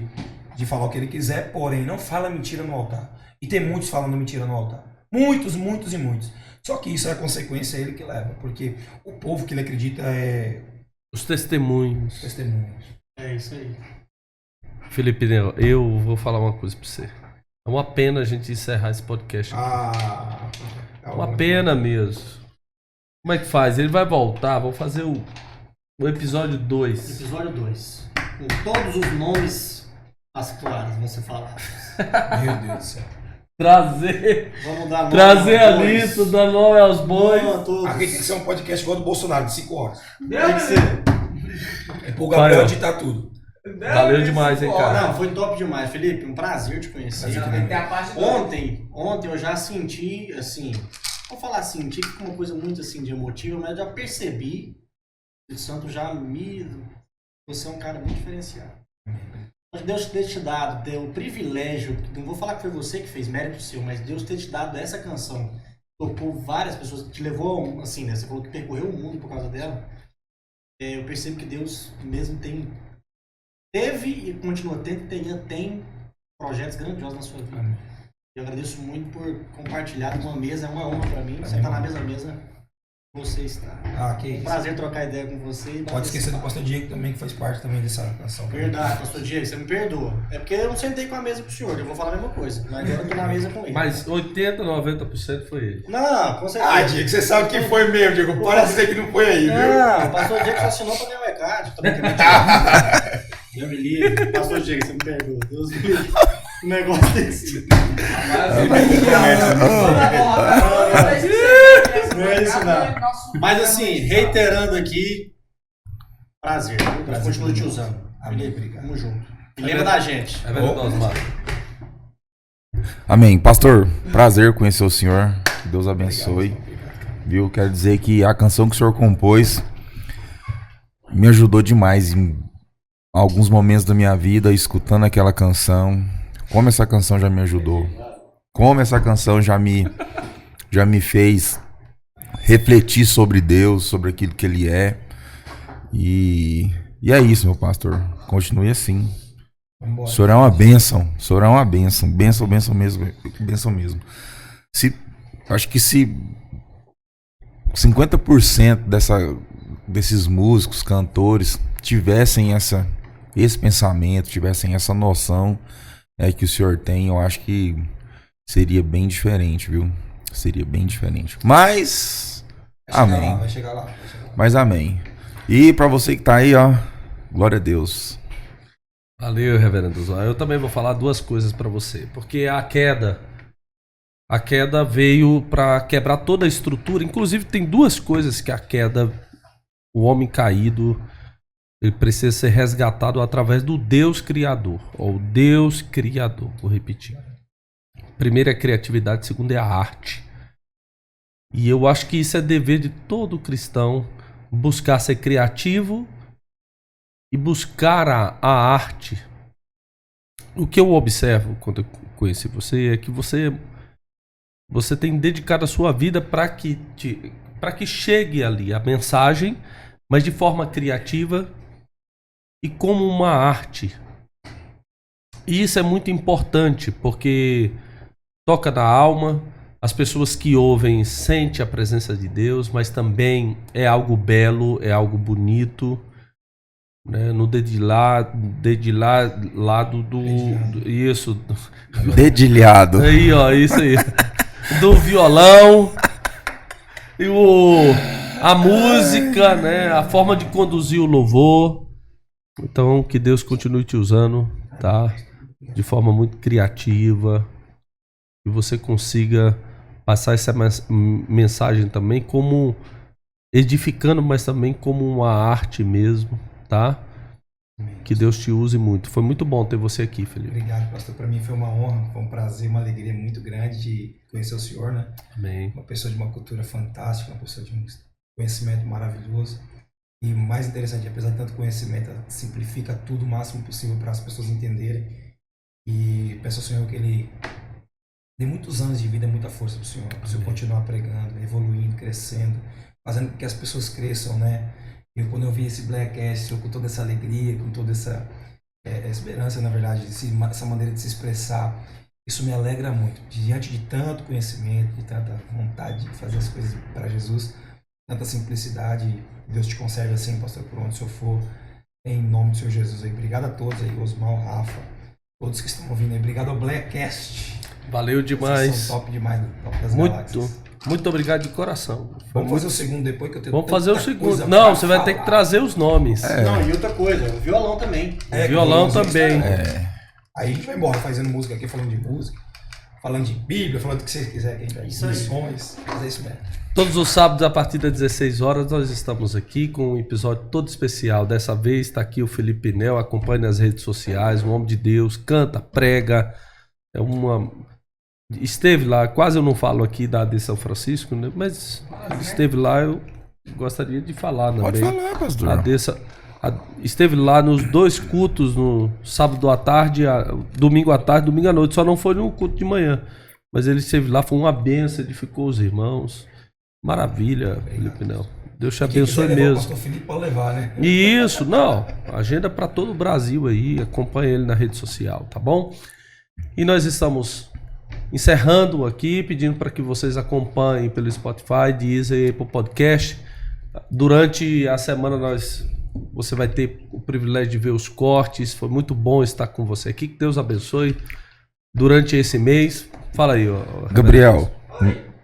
falar o que ele quiser, porém, não fala mentira no altar. E tem muitos falando mentira no altar. Muitos, muitos e muitos. Só que isso é a consequência, é ele que leva. Porque o povo que ele acredita é
Os testemunhos.
testemunhos.
É isso aí.
Felipe, eu vou falar uma coisa pra você. É uma pena a gente encerrar esse podcast. É uma pena mesmo. Como é que faz? Ele vai voltar, vamos fazer o episódio 2.
Episódio 2. Com todos os nomes as claras vão ser falados.
Meu Deus do céu.
Vamos dar nome
Trazer a
aos bois.
lista, dar nome aos bois.
Nome a todos.
Aqui tem que ser um podcast igual do Bolsonaro, de 5 horas.
Tem que ser.
Pro Gabriel
Vai, ó.
editar tudo.
Valeu demais, hein, cara.
Não, foi top demais, Felipe. Um prazer te conhecer.
Já vai ter a parte do...
Ontem eu já senti, assim, vou falar assim, tive uma coisa muito assim de emotiva, mas eu já percebi que o Santo você é um cara muito diferenciado. Deus ter te dado, ter o privilégio, não vou falar que foi você que fez, mérito seu, mas Deus ter te dado essa canção, tocou várias pessoas, te levou, assim, né, você falou que percorreu o mundo por causa dela, eu percebo que Deus mesmo teve e continua tendo, tem projetos grandiosos na sua vida.
Amém.
Eu agradeço muito por compartilhar uma mesa, é uma honra pra mim, você tá na mesma mesa, você está.
Que isso.
Prazer trocar ideia com você. e bater
Pode esquecer
esse
do
papo.
pastor Diego também, que faz parte também dessa canção.
Verdade, pastor Diego, você me perdoa. É porque eu não sentei com a mesa com o senhor, eu vou falar a mesma coisa. Mas agora eu tô na mesa com ele.
Mas 80, 90% foi ele.
Não, com certeza.
Diego, você sabe que foi mesmo, Diego. Para de dizer que não foi aí, viu?
Não, o pastor Diego só assinou pra ganhar o ECAD. Também que é mentira. Deus me livre. Pastor Diego, você me perdoa. Deus me livre. Um negócio desse. Não é isso não. Mas assim, reiterando aqui, prazer. Deus continua te usando.
Amém,
Felipe,
obrigado.
tamo junto. E lembra da gente.
É verdade, Osmar.
Amém. Pastor, prazer conhecer o senhor. Que Deus abençoe. Viu? Quero dizer que a canção que o senhor compôs me ajudou demais em alguns momentos da minha vida, escutando aquela canção. Como essa canção já me ajudou. Como essa canção já me fez refletir sobre Deus, sobre aquilo que Ele é. E é isso, meu pastor. Continue assim. O senhor é uma bênção. O senhor é uma bênção. Bênção mesmo. Bênção mesmo. Acho que se 50% desses músicos, cantores, tivessem esse pensamento, tivessem essa noção que o senhor tem, eu acho que seria bem diferente, viu? Seria bem diferente. Mas, amém.
Vai chegar lá.
Mas amém. E pra você que tá aí, ó, glória a Deus.
Valeu, reverendo Zó. Eu também vou falar duas coisas pra você. Porque a queda veio pra quebrar toda a estrutura. Inclusive, tem duas coisas que a queda, o homem caído, ele precisa ser resgatado através do Deus Criador. Ou Deus Criador, vou repetir. Primeiro é a criatividade, segundo é a arte. E eu acho que isso é dever de todo cristão, buscar ser criativo e buscar a arte. O que eu observo quando eu conheci você é que você tem dedicado a sua vida para que chegue ali a mensagem, mas de forma criativa e como uma arte. E isso é muito importante, porque toca na alma, as pessoas que ouvem sentem a presença de Deus, mas também é algo belo, é algo bonito, né? No dedilhado do isso.
Dedilhado.
Aí, ó, isso aí. Do violão e a música, né? A forma de conduzir o louvor. Então, que Deus continue te usando, tá? De forma muito criativa. E você consiga passar essa mensagem também como edificando, mas também como uma arte mesmo, tá? Que Deus te use muito. Foi muito bom ter você aqui, Felipe.
Obrigado, pastor. Para mim foi uma honra, foi um prazer, uma alegria muito grande de conhecer o senhor, né?
Amém.
Uma pessoa de uma cultura fantástica, uma pessoa de um conhecimento maravilhoso. E o mais interessante, apesar de tanto conhecimento, simplifica tudo o máximo possível para as pessoas entenderem. E peço ao Senhor que Ele dê muitos anos de vida, muita força para o Senhor continuar pregando, evoluindo, crescendo, fazendo com que as pessoas cresçam, né? Eu, quando eu vi esse Blackcast, com toda essa alegria, com toda essa esperança, na verdade, essa maneira de se expressar, isso me alegra muito. Diante de tanto conhecimento, de tanta vontade de fazer as coisas para Jesus, tanta simplicidade, Deus te conserve assim, pastor, por onde o Senhor for, em nome do Senhor Jesus. Aí. Obrigado a todos aí, Osmar, Rafa, todos que estão ouvindo aí. Obrigado ao Blackcast.
Valeu demais.
Vocês são top demais, top das galáxias.
Muito obrigado de coração.
Vamos fazer o segundo depois que eu tenho
Vamos fazer o
tanta
segundo.
coisa
Não,
pra
você vai ter que
falar.
trazer os nomes.
Não, e outra coisa, o violão também.
Violão também.
Aí a gente vai embora fazendo música aqui, falando de música, falando de Bíblia, falando do que vocês quiserem, que a gente vai
Isso aí.
missões, fazer isso mesmo.
Todos os sábados, a partir das 16 horas, nós estamos aqui com um episódio todo especial. Dessa vez está aqui o Felipe Nel, acompanhe nas redes sociais, um homem de Deus, canta, prega. Esteve lá, quase eu não falo aqui da de São Francisco, né? Mas esteve lá, eu gostaria de falar também.
Pode falar, pastor.
Esteve lá nos 2 cultos, no sábado à tarde, domingo à tarde, domingo à noite. Só não foi no culto de manhã. Mas ele esteve lá, foi uma bênção, edificou os irmãos. Maravilha, Felipe Nel. Deus te abençoe
Quem quiser levar o
mesmo.
pastor Felipe pode levar, né?
Isso, não. Agenda para todo o Brasil aí. Acompanha ele na rede social, tá bom? E nós estamos encerrando aqui, pedindo para que vocês acompanhem pelo Spotify, Deezer e Apple Podcast. Durante a semana você vai ter o privilégio de ver os cortes. Foi muito bom estar com você aqui. Que Deus abençoe durante esse mês. Fala aí, ó.
Gabriel,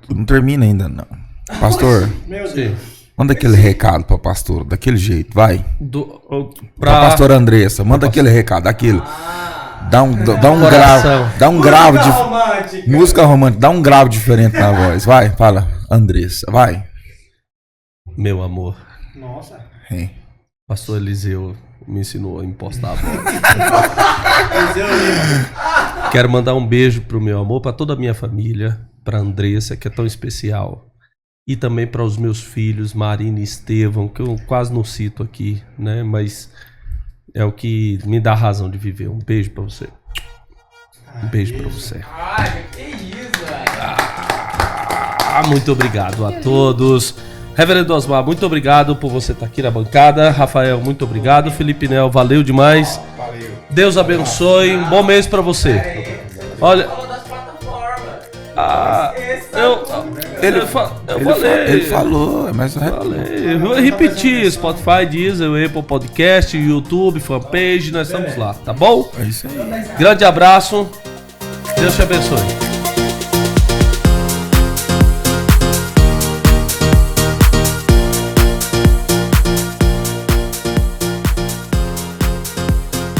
não termina ainda não. Pastor,
Meu
Sim.
Deus.
manda aquele recado pra pastor, daquele jeito, vai. Pra
Pra
pastora Andressa, manda aquele recado, aquele. Dá um
Coração.
grave, dá um grave de
Romântica.
música romântica, dá um grave diferente na voz, vai, fala, Andressa, vai.
Meu amor,
Nossa.
Hein.
pastor Eliseu me ensinou a impostar a voz.
Eliseu Lima.
Quero mandar um beijo pro meu amor, pra toda a minha família, pra Andressa, que é tão especial. E também para os meus filhos, Marina e Estevão, que eu quase não cito aqui, né? Mas é o que me dá razão de viver. Um beijo pra você. Um beijo pra você.
Ai, que isso, velho.
Muito obrigado a todos. Reverendo Osmar, muito obrigado por você estar aqui na bancada. Rafael, muito obrigado. Felipe Nel, valeu demais.
Valeu.
Deus abençoe. Um bom mês pra você. Olha,
Falou das plataformas.
eu falei.
Ele falou, mas
Eu vou repetir: Spotify, Deezer, Apple Podcast, YouTube, fanpage, nós estamos lá, tá bom?
é isso aí.
Grande abraço, Deus te abençoe.